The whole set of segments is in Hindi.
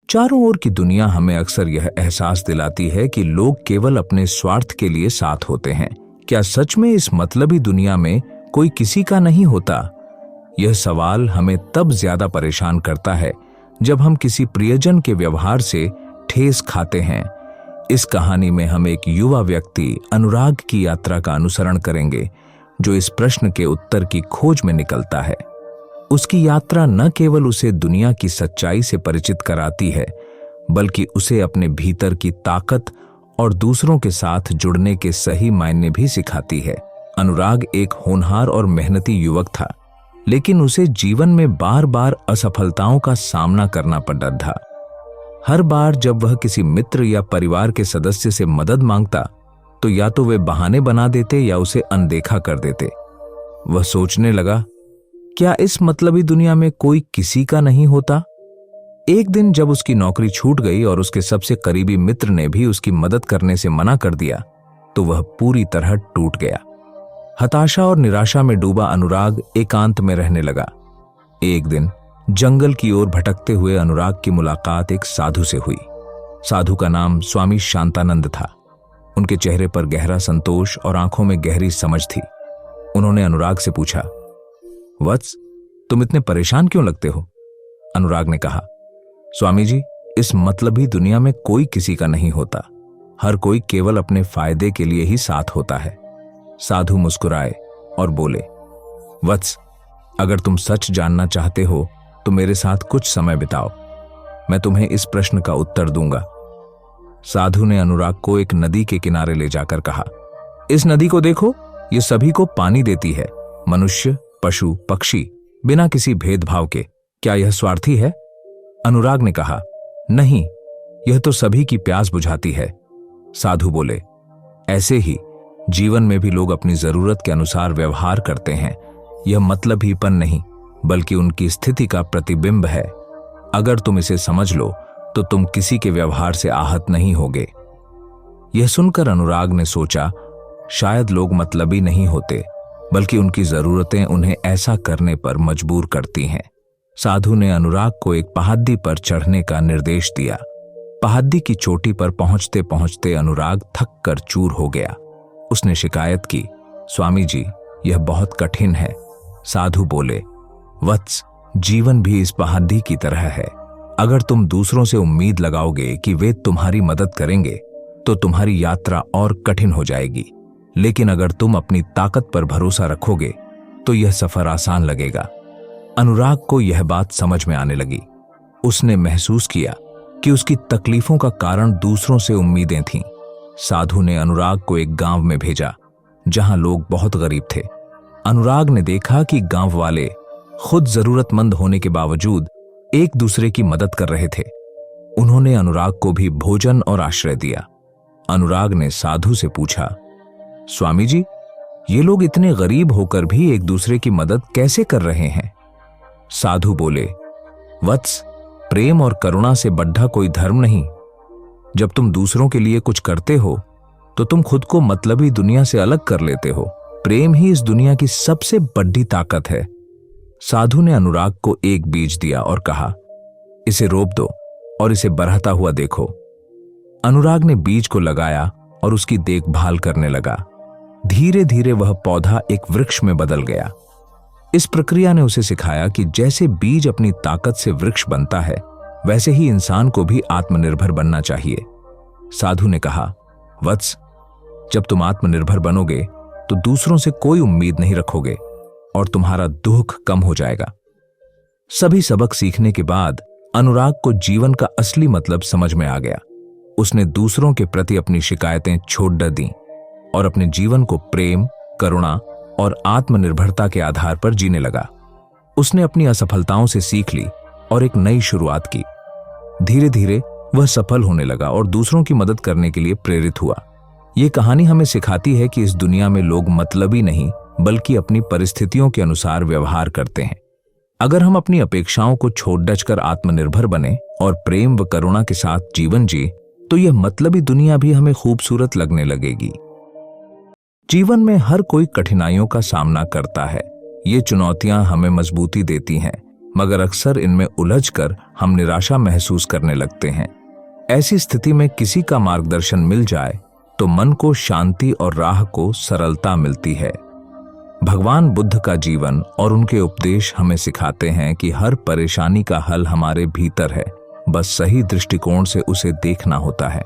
चारों ओर की दुनिया हमें अक्सर यह एहसास दिलाती है कि लोग केवल अपने स्वार्थ के लिए साथ होते हैं। क्या सच में इस मतलबी दुनिया में कोई किसी का नहीं होता? यह सवाल हमें तब ज्यादा परेशान करता है जब हम किसी प्रियजन के व्यवहार से ठेस खाते हैं। इस कहानी में हम एक युवा व्यक्ति अनुराग की यात्रा का अनुसरण करेंगे, जो इस प्रश्न के उत्तर की खोज में निकलता है। उसकी यात्रा न केवल उसे दुनिया की सच्चाई से परिचित कराती है, बल्कि उसे अपने भीतर की ताकत और दूसरों के साथ जुड़ने के सही मायने भी सिखाती है। अनुराग एक होनहार और मेहनती युवक था, लेकिन उसे जीवन में बार बार असफलताओं का सामना करना पड़ता था। हर बार जब वह किसी मित्र या परिवार के सदस्य से मदद मांगता, तो या तो वे बहाने बना देते या उसे अनदेखा कर देते। वह सोचने लगा, क्या इस मतलबी दुनिया में कोई किसी का नहीं होता? एक दिन जब उसकी नौकरी छूट गई और उसके सबसे करीबी मित्र ने भी उसकी मदद करने से मना कर दिया, तो वह पूरी तरह टूट गया। हताशा और निराशा में डूबा अनुराग एकांत में रहने लगा। एक दिन जंगल की ओर भटकते हुए अनुराग की मुलाकात एक साधु से हुई। साधु का नाम स्वामी शांतानंद था। उनके चेहरे पर गहरा संतोष और आंखों में गहरी समझ थी। उन्होंने अनुराग से पूछा, वत्स, तुम इतने परेशान क्यों लगते हो? अनुराग ने कहा, स्वामी जी, इस मतलबी दुनिया में कोई किसी का नहीं होता। हर कोई केवल अपने फायदे के लिए ही साथ होता है। साधु मुस्कुराए और बोले, वत्स, अगर तुम सच जानना चाहते हो तो मेरे साथ कुछ समय बिताओ। मैं तुम्हें इस प्रश्न का उत्तर दूंगा। साधु ने अनुराग को एक नदी के किनारे ले जाकर कहा, इस नदी को देखो, ये सभी को पानी देती है। मनुष्य, पशु, पक्षी, बिना किसी भेदभाव के। क्या यह स्वार्थी है? अनुराग ने कहा, नहीं, यह तो सभी की प्यास बुझाती है। साधु बोले, ऐसे ही जीवन में भी लोग अपनी जरूरत के अनुसार व्यवहार करते हैं। यह मतलबीपन नहीं, बल्कि उनकी स्थिति का प्रतिबिंब है। अगर तुम इसे समझ लो तो तुम किसी के व्यवहार से आहत नहीं होगे। यह सुनकर अनुराग ने सोचा, शायद लोग मतलबी नहीं होते, बल्कि उनकी जरूरतें उन्हें ऐसा करने पर मजबूर करती हैं। साधु ने अनुराग को एक पहाड़ी पर चढ़ने का निर्देश दिया। पहाड़ी की चोटी पर पहुंचते पहुंचते अनुराग थक कर चूर हो गया। उसने शिकायत की, स्वामी जी, यह बहुत कठिन है। साधु बोले, वत्स, जीवन भी इस पहाड़ी की तरह है। अगर तुम दूसरों से उम्मीद लगाओगे कि वे तुम्हारी मदद करेंगे, तो तुम्हारी यात्रा और कठिन हो जाएगी। लेकिन अगर तुम अपनी ताकत पर भरोसा रखोगे, तो यह सफर आसान लगेगा। अनुराग को यह बात समझ में आने लगी। उसने महसूस किया कि उसकी तकलीफों का कारण दूसरों से उम्मीदें थीं। साधु ने अनुराग को एक गांव में भेजा, जहां लोग बहुत गरीब थे। अनुराग ने देखा कि गांव वाले खुद जरूरतमंद होने के बावजूद एक दूसरे की मदद कर रहे थे। उन्होंने अनुराग को भी भोजन और आश्रय दिया। अनुराग ने साधु से पूछा, स्वामी जी, ये लोग इतने गरीब होकर भी एक दूसरे की मदद कैसे कर रहे हैं? साधु बोले, वत्स, प्रेम और करुणा से बढ़ा कोई धर्म नहीं। जब तुम दूसरों के लिए कुछ करते हो, तो तुम खुद को मतलबी दुनिया से अलग कर लेते हो। प्रेम ही इस दुनिया की सबसे बड़ी ताकत है। साधु ने अनुराग को एक बीज दिया और कहा, इसे रोप दो और इसे बढ़ता हुआ देखो। अनुराग ने बीज को लगाया और उसकी देखभाल करने लगा। धीरे धीरे वह पौधा एक वृक्ष में बदल गया। इस प्रक्रिया ने उसे सिखाया कि जैसे बीज अपनी ताकत से वृक्ष बनता है, वैसे ही इंसान को भी आत्मनिर्भर बनना चाहिए। साधु ने कहा, वत्स, जब तुम आत्मनिर्भर बनोगे तो दूसरों से कोई उम्मीद नहीं रखोगे और तुम्हारा दुख कम हो जाएगा। सभी सबक सीखने के बाद अनुराग को जीवन का असली मतलब समझ में आ गया। उसने दूसरों के प्रति अपनी शिकायतें छोड़ दी और अपने जीवन को प्रेम, करुणा और आत्मनिर्भरता के आधार पर जीने लगा। उसने अपनी असफलताओं से सीख ली और एक नई शुरुआत की। धीरे धीरे वह सफल होने लगा और दूसरों की मदद करने के लिए प्रेरित हुआ। ये कहानी हमें सिखाती है कि इस दुनिया में लोग मतलबी नहीं, बल्कि अपनी परिस्थितियों के अनुसार व्यवहार करते हैं। अगर हम अपनी अपेक्षाओं को छोड़ कर आत्मनिर्भर बने और प्रेम व करुणा के साथ जीवन जी, तो यह मतलबी दुनिया भी हमें खूबसूरत लगने लगेगी। जीवन में हर कोई कठिनाइयों का सामना करता है। ये चुनौतियां हमें मजबूती देती हैं, मगर अक्सर इनमें उलझकर हम निराशा महसूस करने लगते हैं। ऐसी स्थिति में किसी का मार्गदर्शन मिल जाए तो मन को शांति और राह को सरलता मिलती है। भगवान बुद्ध का जीवन और उनके उपदेश हमें सिखाते हैं कि हर परेशानी का हल हमारे भीतर है, बस सही दृष्टिकोण से उसे देखना होता है।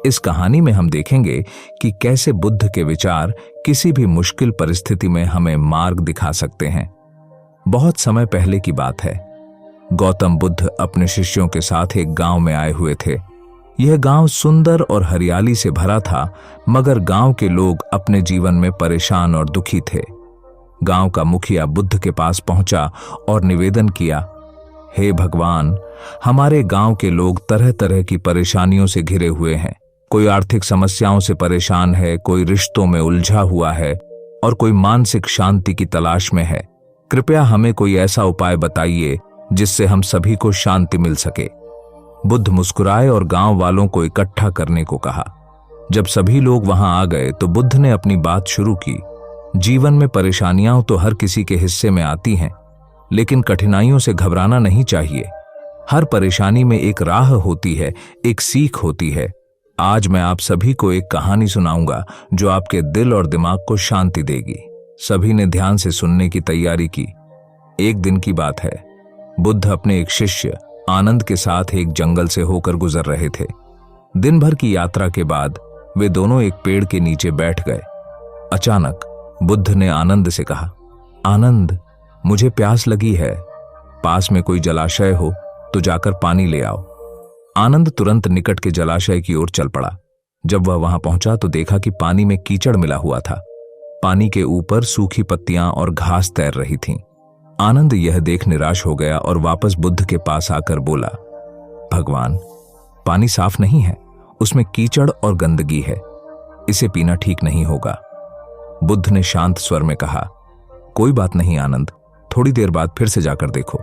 इस कहानी में हम देखेंगे कि कैसे बुद्ध के विचार किसी भी मुश्किल परिस्थिति में हमें मार्ग दिखा सकते हैं। बहुत समय पहले की बात है। गौतम बुद्ध अपने शिष्यों के साथ एक गांव में आए हुए थे। यह गांव सुंदर और हरियाली से भरा था, मगर गांव के लोग अपने जीवन में परेशान और दुखी थे। गांव का मुखिया बुद्ध के पास पहुंचा और निवेदन किया, हे भगवान, हमारे गांव के लोग तरह तरह की परेशानियों से घिरे हुए हैं। कोई आर्थिक समस्याओं से परेशान है, कोई रिश्तों में उलझा हुआ है और कोई मानसिक शांति की तलाश में है। कृपया हमें कोई ऐसा उपाय बताइए जिससे हम सभी को शांति मिल सके। बुद्ध मुस्कुराए और गांव वालों को इकट्ठा करने को कहा। जब सभी लोग वहां आ गए तो बुद्ध ने अपनी बात शुरू की। जीवन में परेशानियां तो हर किसी के हिस्से में आती हैं, लेकिन कठिनाइयों से घबराना नहीं चाहिए। हर परेशानी में एक राह होती है, एक सीख होती है। आज मैं आप सभी को एक कहानी सुनाऊंगा जो आपके दिल और दिमाग को शांति देगी। सभी ने ध्यान से सुनने की तैयारी की। एक दिन की बात है। बुद्ध अपने एक शिष्य आनंद के साथ एक जंगल से होकर गुजर रहे थे। दिन भर की यात्रा के बाद वे दोनों एक पेड़ के नीचे बैठ गए। अचानक बुद्ध ने आनंद से कहा, आनंद, मुझे प्यास लगी है। पास में कोई जलाशय हो तो जाकर पानी ले आओ। आनंद तुरंत निकट के जलाशय की ओर चल पड़ा। जब वह वहां पहुंचा तो देखा कि पानी में कीचड़ मिला हुआ था। पानी के ऊपर सूखी पत्तियां और घास तैर रही थीं। आनंद यह देख निराश हो गया और वापस बुद्ध के पास आकर बोला, भगवान, पानी साफ नहीं है, उसमें कीचड़ और गंदगी है। इसे पीना ठीक नहीं होगा। बुद्ध ने शांत स्वर में कहा, कोई बात नहीं आनंद, थोड़ी देर बाद फिर से जाकर देखो।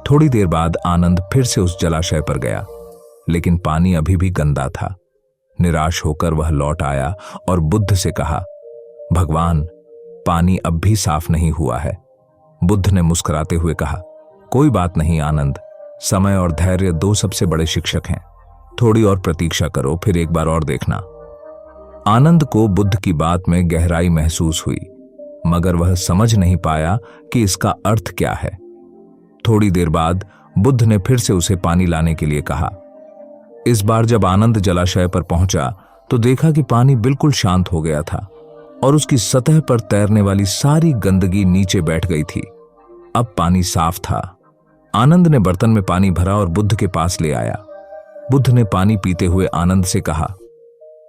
थोड़ी देर बाद आनंद फिर से उस जलाशय पर गया, लेकिन पानी अभी भी गंदा था। निराश होकर वह लौट आया और बुद्ध से कहा, भगवान, पानी अब भी साफ नहीं हुआ है। बुद्ध ने मुस्कुराते हुए कहा, कोई बात नहीं आनंद, समय और धैर्य दो सबसे बड़े शिक्षक हैं। थोड़ी और प्रतीक्षा करो, फिर एक बार और देखना। आनंद को बुद्ध की बात में गहराई महसूस हुई, मगर वह समझ नहीं पाया कि इसका अर्थ क्या है। थोड़ी देर बाद बुद्ध ने फिर से उसे पानी लाने के लिए कहा। इस बार जब आनंद जलाशय पर पहुंचा तो देखा कि पानी बिल्कुल शांत हो गया था और उसकी सतह पर तैरने वाली सारी गंदगी नीचे बैठ गई थी। अब पानी साफ था। आनंद ने बर्तन में पानी भरा और बुद्ध के पास ले आया। बुद्ध ने पानी पीते हुए आनंद से कहा,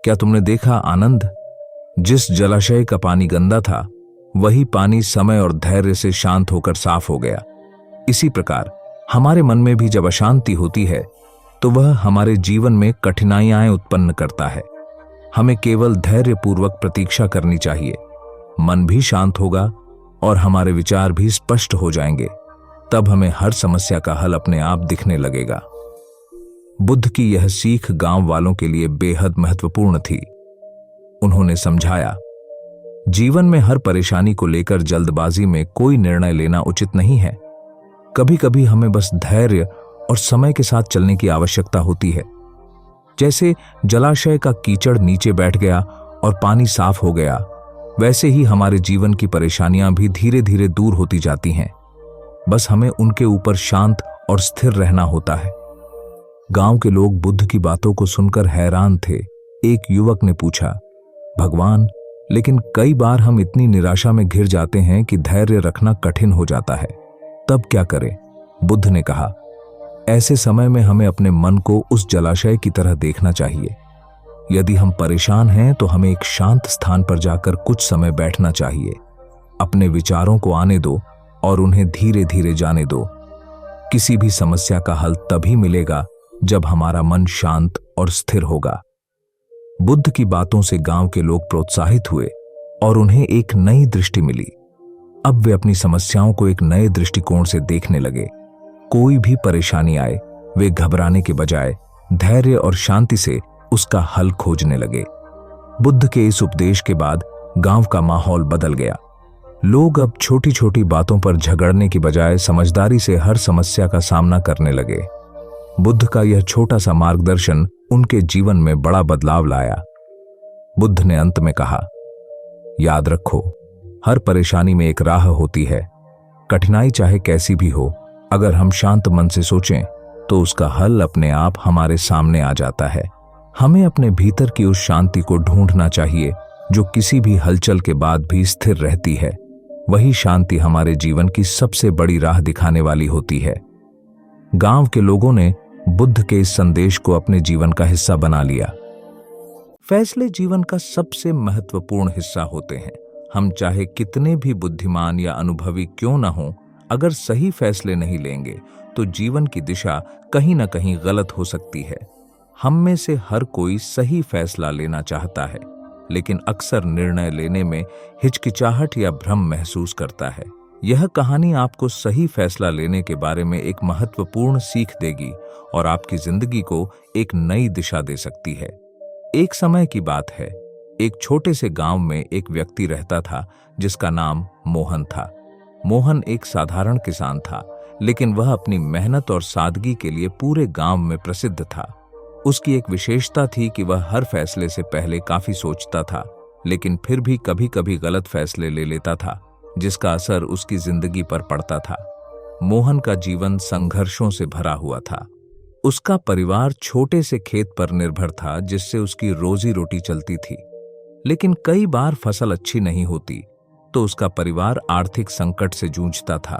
क्या तुमने देखा आनंद, जिस जलाशय का पानी गंदा था वही पानी समय और धैर्य से शांत होकर साफ हो गया। इसी प्रकार हमारे मन में भी जब अशांति होती है तो वह हमारे जीवन में कठिनाइयां उत्पन्न करता है। हमें केवल धैर्यपूर्वक प्रतीक्षा करनी चाहिए। मन भी शांत होगा और हमारे विचार भी स्पष्ट हो जाएंगे। तब हमें हर समस्या का हल अपने आप दिखने लगेगा। बुद्ध की यह सीख गांव वालों के लिए बेहद महत्वपूर्ण थी। उन्होंने समझाया, जीवन में हर परेशानी को लेकर जल्दबाजी में कोई निर्णय लेना उचित नहीं है। कभी कभी हमें बस धैर्य और समय के साथ चलने की आवश्यकता होती है। जैसे जलाशय का कीचड़ नीचे बैठ गया और पानी साफ हो गया, वैसे ही हमारे जीवन की परेशानियां भी धीरे धीरे दूर होती जाती हैं। बस हमें उनके ऊपर शांत और स्थिर रहना होता है। गांव के लोग बुद्ध की बातों को सुनकर हैरान थे। एक युवक ने पूछा, भगवान, लेकिन कई बार हम इतनी निराशा में घिर जाते हैं कि धैर्य रखना कठिन हो जाता है। तब क्या करें? बुद्ध ने कहा, ऐसे समय में हमें अपने मन को उस जलाशय की तरह देखना चाहिए। यदि हम परेशान हैं तो हमें एक शांत स्थान पर जाकर कुछ समय बैठना चाहिए। अपने विचारों को आने दो और उन्हें धीरे धीरे जाने दो। किसी भी समस्या का हल तभी मिलेगा जब हमारा मन शांत और स्थिर होगा। बुद्ध की बातों से गांव के लोग प्रोत्साहित हुए और उन्हें एक नई दृष्टि मिली। अब वे अपनी समस्याओं को एक नए दृष्टिकोण से देखने लगे। कोई भी परेशानी आए, वे घबराने के बजाय धैर्य और शांति से उसका हल खोजने लगे। बुद्ध के इस उपदेश के बाद गांव का माहौल बदल गया। लोग अब छोटी छोटी बातों पर झगड़ने की बजाय समझदारी से हर समस्या का सामना करने लगे। बुद्ध का यह छोटा सा मार्गदर्शन उनके जीवन में बड़ा बदलाव लाया। बुद्ध ने अंत में कहा, याद रखो, हर परेशानी में एक राह होती है। कठिनाई चाहे कैसी भी हो, अगर हम शांत मन से सोचें तो उसका हल अपने आप हमारे सामने आ जाता है। हमें अपने भीतर की उस शांति को ढूंढना चाहिए जो किसी भी हलचल के बाद भी स्थिर रहती है। वही शांति हमारे जीवन की सबसे बड़ी राह दिखाने वाली होती है। गांव के लोगों ने बुद्ध के इस संदेश को अपने जीवन का हिस्सा बना लिया। फैसले जीवन का सबसे महत्वपूर्ण हिस्सा होते हैं। हम चाहे कितने भी बुद्धिमान या अनुभवी क्यों न हों, अगर सही फैसले नहीं लेंगे तो जीवन की दिशा कहीं ना कहीं गलत हो सकती है। हम में से हर कोई सही फैसला लेना चाहता है, लेकिन अक्सर निर्णय लेने में हिचकिचाहट या भ्रम महसूस करता है। यह कहानी आपको सही फैसला लेने के बारे में एक महत्वपूर्ण सीख देगी और आपकी जिंदगी को एक नई दिशा दे सकती है। एक समय की बात है, एक छोटे से गांव में एक व्यक्ति रहता था जिसका नाम मोहन था। मोहन एक साधारण किसान था, लेकिन वह अपनी मेहनत और सादगी के लिए पूरे गांव में प्रसिद्ध था। उसकी एक विशेषता थी कि वह हर फैसले से पहले काफी सोचता था, लेकिन फिर भी कभी कभी गलत फैसले ले लेता था, जिसका असर उसकी जिंदगी पर पड़ता था। मोहन का जीवन संघर्षों से भरा हुआ था। उसका परिवार छोटे से खेत पर निर्भर था, जिससे उसकी रोजी रोटी चलती थी। लेकिन कई बार फसल अच्छी नहीं होती तो उसका परिवार आर्थिक संकट से जूझता था।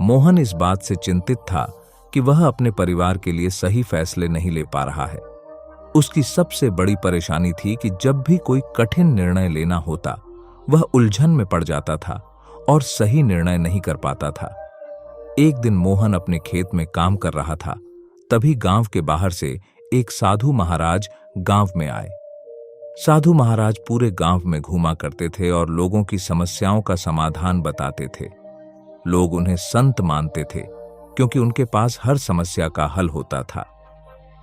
मोहन इस बात से चिंतित था कि वह अपने परिवार के लिए सही फैसले नहीं ले पा रहा है। उसकी सबसे बड़ी परेशानी थी कि जब भी कोई कठिन निर्णय लेना होता, वह उलझन में पड़ जाता था और सही निर्णय नहीं कर पाता था। एक दिन मोहन अपने खेत में काम कर रहा था, तभी गांव के बाहर से एक साधु महाराज गांव में आए। साधु महाराज पूरे गांव में घूमा करते थे और लोगों की समस्याओं का समाधान बताते थे। लोग उन्हें संत मानते थे क्योंकि उनके पास हर समस्या का हल होता था।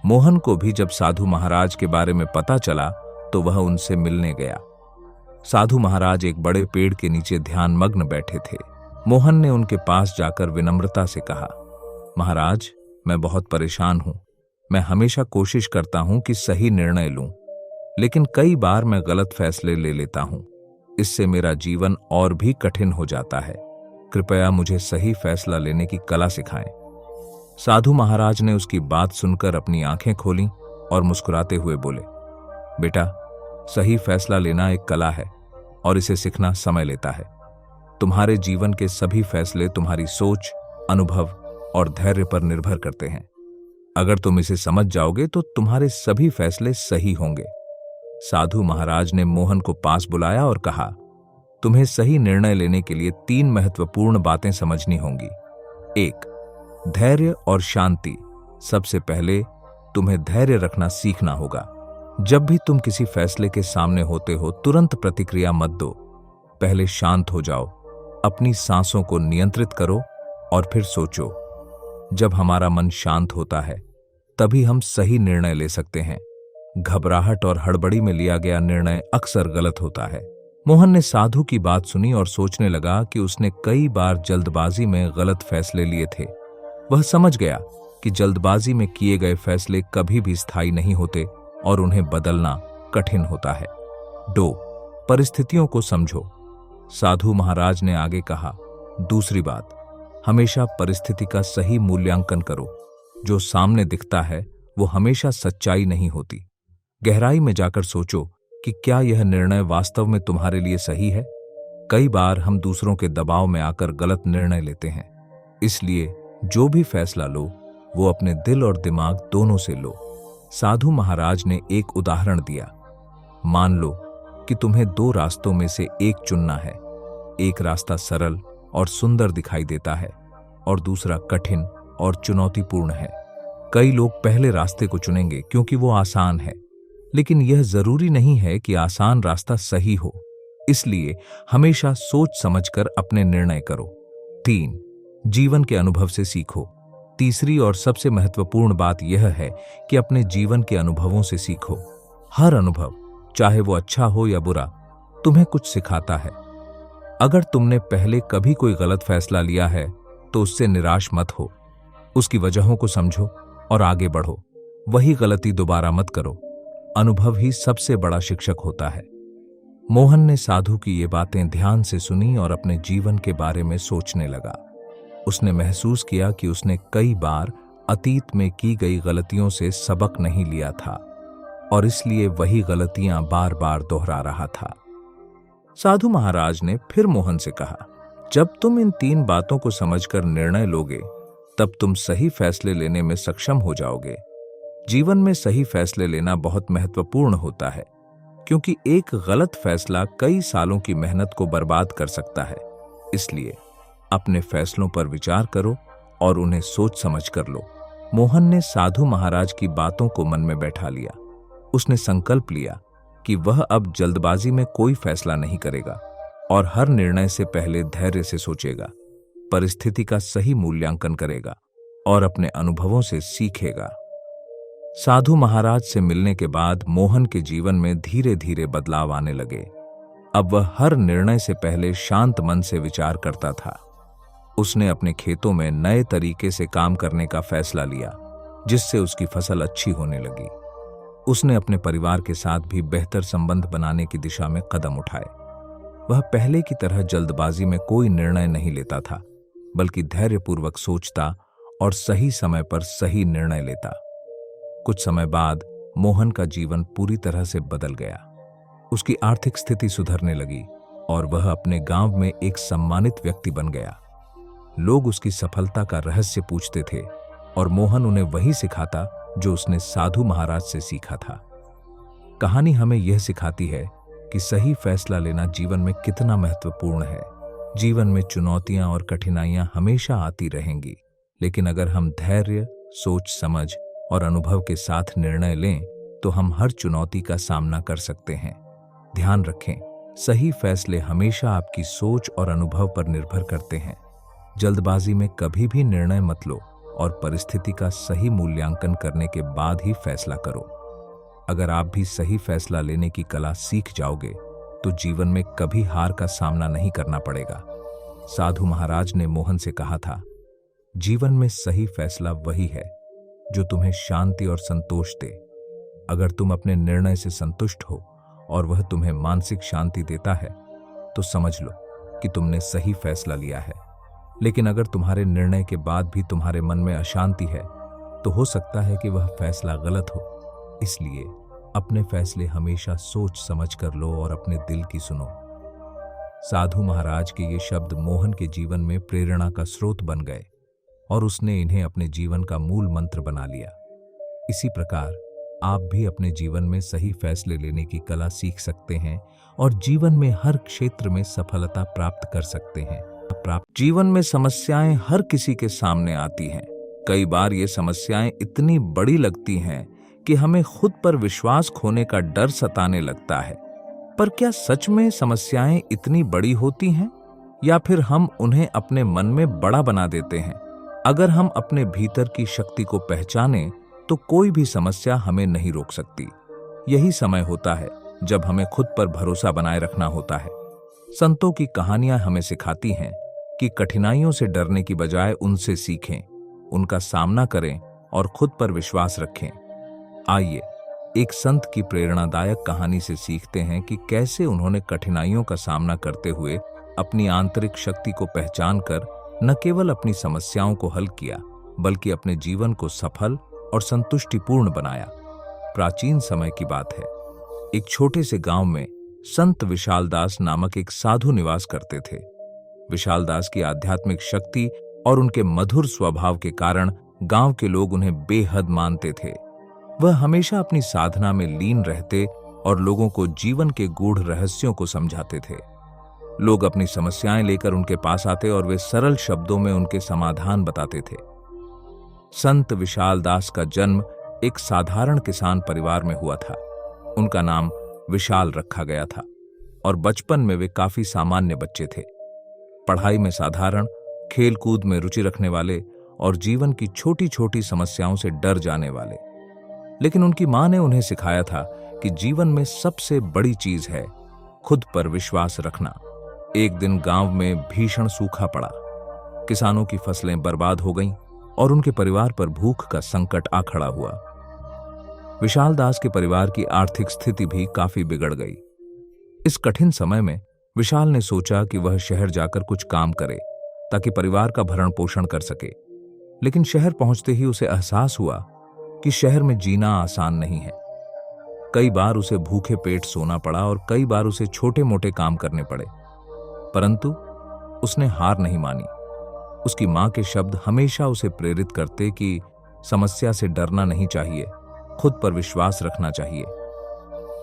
मोहन को भी जब साधु महाराज के बारे में पता चला तो वह उनसे मिलने गया। साधु महाराज एक बड़े पेड़ के नीचे ध्यानमग्न बैठे थे। मोहन ने उनके पास जाकर विनम्रता से कहा, महाराज, मैं बहुत परेशान हूं। मैं हमेशा कोशिश करता हूं कि सही निर्णय लूं, लेकिन कई बार मैं गलत फैसले ले लेता हूं। इससे मेरा जीवन और भी कठिन हो जाता है। कृपया मुझे सही फैसला लेने की कला सिखाएं। साधु महाराज ने उसकी बात सुनकर अपनी आंखें खोलीं और मुस्कुराते हुए बोले, बेटा, सही फैसला लेना एक कला है और इसे सीखना समय लेता है। तुम्हारे जीवन के सभी फैसले तुम्हारी सोच, अनुभव और धैर्य पर निर्भर करते हैं। अगर तुम इसे समझ जाओगे तो तुम्हारे सभी फैसले सही होंगे। साधु महाराज ने मोहन को पास बुलाया और कहा, तुम्हें सही निर्णय लेने के लिए 3 महत्वपूर्ण बातें समझनी होंगी। 1, धैर्य और शांति। सबसे पहले तुम्हें धैर्य रखना सीखना होगा। जब भी तुम किसी फैसले के सामने होते हो, तुरंत प्रतिक्रिया मत दो। पहले शांत हो जाओ, अपनी सांसों को नियंत्रित करो और फिर सोचो। जब हमारा मन शांत होता है, तभी हम सही निर्णय ले सकते हैं। घबराहट और हड़बड़ी में लिया गया निर्णय अक्सर गलत होता है। मोहन ने साधु की बात सुनी और सोचने लगा कि उसने कई बार जल्दबाजी में गलत फैसले लिए थे। वह समझ गया कि जल्दबाजी में किए गए फैसले कभी भी स्थायी नहीं होते और उन्हें बदलना कठिन होता है। 2, परिस्थितियों को समझो। साधु महाराज ने आगे कहा, दूसरी बात, हमेशा परिस्थिति का सही मूल्यांकन करो। जो सामने दिखता है वो हमेशा सच्चाई नहीं होती। गहराई में जाकर सोचो कि क्या यह निर्णय वास्तव में तुम्हारे लिए सही है। कई बार हम दूसरों के दबाव में आकर गलत निर्णय लेते हैं। इसलिए जो भी फैसला लो, वो अपने दिल और दिमाग दोनों से लो। साधु महाराज ने एक उदाहरण दिया। मान लो कि तुम्हें 2 रास्तों में से एक चुनना है। एक रास्ता सरल और सुंदर दिखाई देता है और दूसरा कठिन और चुनौतीपूर्ण है। कई लोग पहले रास्ते को चुनेंगे क्योंकि वो आसान है, लेकिन यह जरूरी नहीं है कि आसान रास्ता सही हो। इसलिए हमेशा सोच समझकर अपने निर्णय करो। 3, जीवन के अनुभव से सीखो। तीसरी और सबसे महत्वपूर्ण बात यह है कि अपने जीवन के अनुभवों से सीखो। हर अनुभव, चाहे वो अच्छा हो या बुरा, तुम्हें कुछ सिखाता है। अगर तुमने पहले कभी कोई गलत फैसला लिया है तो उससे निराश मत हो। उसकी वजहों को समझो और आगे बढ़ो। वही गलती दोबारा मत करो। अनुभव ही सबसे बड़ा शिक्षक होता है। मोहन ने साधु की ये बातें ध्यान से सुनी और अपने जीवन के बारे में सोचने लगा। उसने महसूस किया कि उसने कई बार अतीत में की गई गलतियों से सबक नहीं लिया था और इसलिए वही गलतियां बार बार दोहरा रहा था। साधु महाराज ने फिर मोहन से कहा, जब तुम इन 3 बातों को समझकर निर्णय लोगे तब तुम सही फैसले लेने में सक्षम हो जाओगे। जीवन में सही फैसले लेना बहुत महत्वपूर्ण होता है, क्योंकि एक गलत फैसला कई सालों की मेहनत को बर्बाद कर सकता है। इसलिए अपने फैसलों पर विचार करो और उन्हें सोच समझ कर लो। मोहन ने साधु महाराज की बातों को मन में बैठा लिया। उसने संकल्प लिया कि वह अब जल्दबाजी में कोई फैसला नहीं करेगा और हर निर्णय से पहले धैर्य से सोचेगा, परिस्थिति का सही मूल्यांकन करेगा और अपने अनुभवों से सीखेगा। साधु महाराज से मिलने के बाद मोहन के जीवन में धीरे धीरे बदलाव आने लगे। अब वह हर निर्णय से पहले शांत मन से विचार करता था। उसने अपने खेतों में नए तरीके से काम करने का फैसला लिया, जिससे उसकी फसल अच्छी होने लगी। उसने अपने परिवार के साथ भी बेहतर संबंध बनाने की दिशा में कदम उठाए। वह पहले की तरह जल्दबाजी में कोई निर्णय नहीं लेता था, बल्कि धैर्यपूर्वक सोचता और सही समय पर सही निर्णय लेता। कुछ समय बाद मोहन का जीवन पूरी तरह से बदल गया। उसकी आर्थिक स्थिति सुधरने लगी और वह अपने गांव में एक सम्मानित व्यक्ति बन गया। लोग उसकी सफलता का रहस्य पूछते थे और मोहन उन्हें वही सिखाता जो उसने साधु महाराज से सीखा था। कहानी हमें यह सिखाती है कि सही फैसला लेना जीवन में कितना महत्वपूर्ण है। जीवन में चुनौतियां और कठिनाइयां हमेशा आती रहेंगी, लेकिन अगर हम धैर्य, सोच समझ और अनुभव के साथ निर्णय लें तो हम हर चुनौती का सामना कर सकते हैं। ध्यान रखें, सही फैसले हमेशा आपकी सोच और अनुभव पर निर्भर करते हैं। जल्दबाजी में कभी भी निर्णय मत लो और परिस्थिति का सही मूल्यांकन करने के बाद ही फैसला करो। अगर आप भी सही फैसला लेने की कला सीख जाओगे तो जीवन में कभी हार का सामना नहीं करना पड़ेगा। साधु महाराज ने मोहन से कहा था, जीवन में सही फैसला वही है जो तुम्हें शांति और संतोष दे। अगर तुम अपने निर्णय से संतुष्ट हो और वह तुम्हें मानसिक शांति देता है तो समझ लो कि तुमने सही फैसला लिया है। लेकिन अगर तुम्हारे निर्णय के बाद भी तुम्हारे मन में अशांति है तो हो सकता है कि वह फैसला गलत हो। इसलिए अपने फैसले हमेशा सोच समझ कर लो और अपने दिल की सुनो। साधु महाराज के ये शब्द मोहन के जीवन में प्रेरणा का स्रोत बन गए और उसने इन्हें अपने जीवन का मूल मंत्र बना लिया। इसी प्रकार आप भी अपने जीवन में सही फैसले लेने की कला सीख सकते हैं और जीवन में हर क्षेत्र में सफलता प्राप्त कर सकते हैं। जीवन में समस्याएं हर किसी के सामने आती हैं। कई बार ये समस्याएं इतनी बड़ी लगती हैं कि हमें खुद पर विश्वास खोने का डर सताने लगता है। पर क्या सच में समस्याएं इतनी बड़ी होती हैं या फिर हम उन्हें अपने मन में बड़ा बना देते हैं? अगर हम अपने भीतर की शक्ति को पहचानें तो कोई भी समस्या हमें नहीं रोक सकती। यही समय होता है जब हमें खुद पर भरोसा बनाए रखना होता है। संतों की कहानियां हमें सिखाती हैं कि कठिनाइयों से डरने की बजाय उनसे सीखें, उनका सामना करें और खुद पर विश्वास रखें। आइए एक संत की प्रेरणादायक कहानी से सीखते हैं कि कैसे उन्होंने कठिनाइयों का सामना करते हुए अपनी आंतरिक शक्ति को पहचान कर न केवल अपनी समस्याओं को हल किया, बल्कि अपने जीवन को सफल और संतुष्टिपूर्ण बनाया। प्राचीन समय की बात है। एक छोटे से गांव में संत विशालदास नामक एक साधु निवास करते थे। विशालदास की आध्यात्मिक शक्ति और उनके मधुर स्वभाव के कारण गांव के लोग उन्हें बेहद मानते थे। वह हमेशा अपनी साधना में लीन रहते और लोगों को जीवन के गूढ़ रहस्यों को समझाते थे। लोग अपनी समस्याएं लेकर उनके पास आते और वे सरल शब्दों में उनके समाधान बताते थे। संत विशालदास का जन्म एक साधारण किसान परिवार में हुआ था। उनका नाम विशाल रखा गया था और बचपन में वे काफी सामान्य बच्चे थे। पढ़ाई में साधारण, खेल कूद में रुचि रखने वाले और जीवन की छोटी छोटी समस्याओं से डर जाने वाले। लेकिन उनकी मां ने उन्हें सिखाया था कि जीवन में सबसे बड़ी चीज है खुद पर विश्वास रखना। एक दिन गांव में भीषण सूखा पड़ा। किसानों की फसलें बर्बाद हो गईं और उनके परिवार पर भूख का संकट आ खड़ा हुआ। विशाल दास के परिवार की आर्थिक स्थिति भी काफी बिगड़ गई। इस कठिन समय में विशाल ने सोचा कि वह शहर जाकर कुछ काम करे ताकि परिवार का भरण पोषण कर सके। लेकिन शहर पहुंचते ही उसे एहसास हुआ कि शहर में जीना आसान नहीं है। कई बार उसे भूखे पेट सोना पड़ा और कई बार उसे छोटे मोटे काम करने पड़े, परंतु उसने हार नहीं मानी। उसकी मां के शब्द हमेशा उसे प्रेरित करते कि समस्या से डरना नहीं चाहिए, खुद पर विश्वास रखना चाहिए।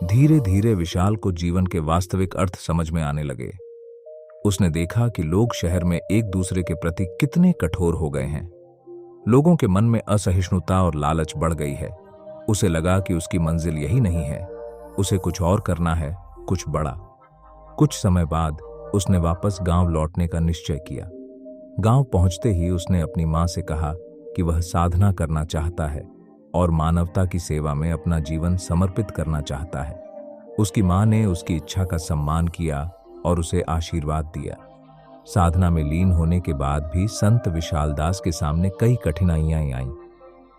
धीरे धीरे विशाल को जीवन के वास्तविक अर्थ समझ में आने लगे। उसने देखा कि लोग शहर में एक दूसरे के प्रति कितने कठोर हो गए हैं। लोगों के मन में असहिष्णुता और लालच बढ़ गई है। उसे लगा कि उसकी मंजिल यही नहीं है, उसे कुछ और करना है, कुछ बड़ा। कुछ समय बाद उसने वापस गांव लौटने का निश्चय किया। गांव पहुंचते ही उसने अपनी मां से कहा कि वह साधना करना चाहता है और मानवता की सेवा में अपना जीवन समर्पित करना चाहता है। उसकी मां ने उसकी इच्छा का सम्मान किया और उसे आशीर्वाद दिया। साधना में लीन होने के बाद भी संत विशाल दास के सामने कई कठिनाइयां आईं।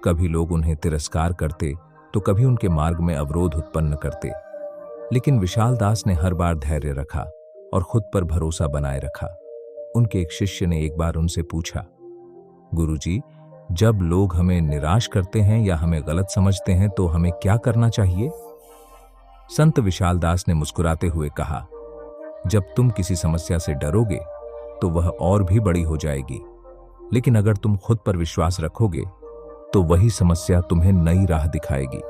कभी लोग उन्हें तिरस्कार करते तो कभी उनके मार्ग में अवरोध उत्पन्न करते, लेकिन विशाल दास ने हर बार धैर्य रखा और खुद पर भरोसा बनाए रखा। उनके एक शिष्य ने एक बार उनसे पूछा, गुरुजी, जब लोग हमें निराश करते हैं या हमें गलत समझते हैं तो हमें क्या करना चाहिए? संत विशाल दास ने मुस्कुराते हुए कहा, जब तुम किसी समस्या से डरोगे तो वह और भी बड़ी हो जाएगी, लेकिन अगर तुम खुद पर विश्वास रखोगे तो वही समस्या तुम्हें नई राह दिखाएगी।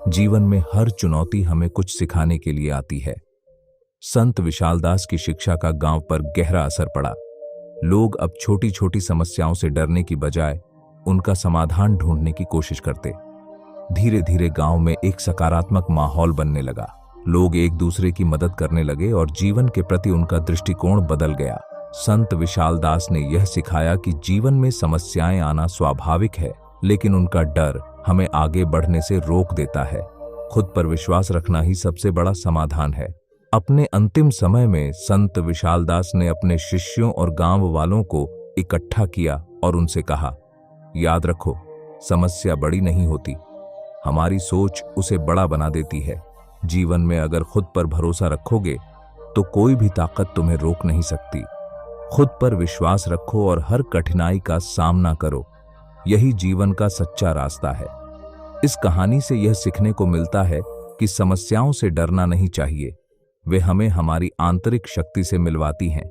जीवन में हर चुनौती हमें कुछ सिखाने के लिए आती है। संत विशाल दास की शिक्षा का गांव पर गहरा असर पड़ा। लोग अब छोटी छोटी समस्याओं से डरने की बजाय उनका समाधान ढूंढने की कोशिश करते। धीरे धीरे गांव में एक सकारात्मक माहौल बनने लगा। लोग एक दूसरे की मदद करने लगे और जीवन के प्रति उनका दृष्टिकोण बदल गया। संत विशाल दास ने यह सिखाया कि जीवन में समस्याएं आना स्वाभाविक है, लेकिन उनका डर हमें आगे बढ़ने से रोक देता है। खुद पर विश्वास रखना ही सबसे बड़ा समाधान है। अपने अंतिम समय में संत विशाल दास ने अपने शिष्यों और गांव वालों को इकट्ठा किया और उनसे कहा, याद रखो, समस्या बड़ी नहीं होती, हमारी सोच उसे बड़ा बना देती है। जीवन में अगर खुद पर भरोसा रखोगे तो कोई भी ताकत तुम्हें रोक नहीं सकती। खुद पर विश्वास रखो और हर कठिनाई का सामना करो, यही जीवन का सच्चा रास्ता है। इस कहानी से यह सीखने को मिलता है कि समस्याओं से डरना नहीं चाहिए, वे हमें हमारी आंतरिक शक्ति से मिलवाती हैं।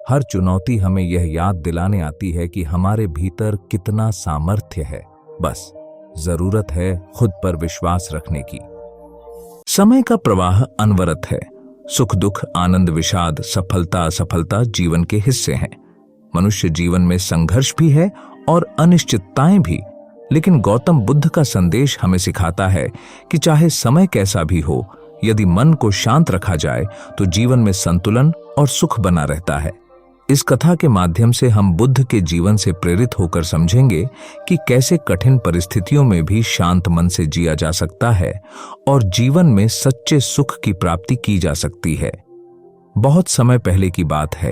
हर चुनौती हमें यह याद दिलाने आती है कि हमारे भीतर कितना सामर्थ्य है, बस जरूरत है खुद पर विश्वास रखने की। समय का प्रवाह अनवरत है। सुख दुख, आनंद विषाद, सफलता असफलता जीवन के हिस्से हैं। मनुष्य जीवन में संघर्ष भी है और अनिश्चितताएं भी, लेकिन गौतम बुद्ध का संदेश हमें सिखाता है कि चाहे समय कैसा भी हो, यदि मन को शांत रखा जाए तो जीवन में संतुलन और सुख बना रहता है। इस कथा के माध्यम से हम बुद्ध के जीवन से प्रेरित होकर समझेंगे कि कैसे कठिन परिस्थितियों में भी शांत मन से जिया जा सकता है और जीवन में सच्चे सुख की प्राप्ति की जा सकती है। बहुत समय पहले की बात है।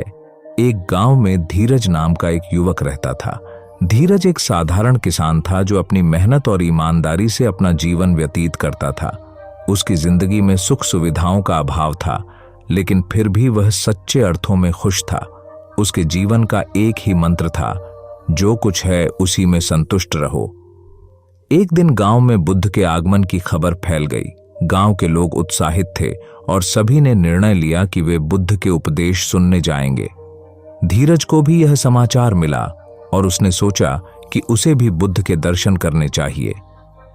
एक गांव में धीरज नाम का एक युवक रहता था। धीरज एक साधारण किसान था जो अपनी मेहनत और ईमानदारी से अपना जीवन व्यतीत करता था। उसकी जिंदगी में सुख सुविधाओं का अभाव था, लेकिन फिर भी वह सच्चे अर्थों में खुश था। उसके जीवन का एक ही मंत्र था, जो कुछ है उसी में संतुष्ट रहो। एक दिन गांव में बुद्ध के आगमन की खबर फैल गई। गांव के लोग उत्साहित थे और सभी ने निर्णय लिया कि वे बुद्ध के उपदेश सुनने जाएंगे। धीरज को भी यह समाचार मिला और उसने सोचा कि उसे भी बुद्ध के दर्शन करने चाहिए।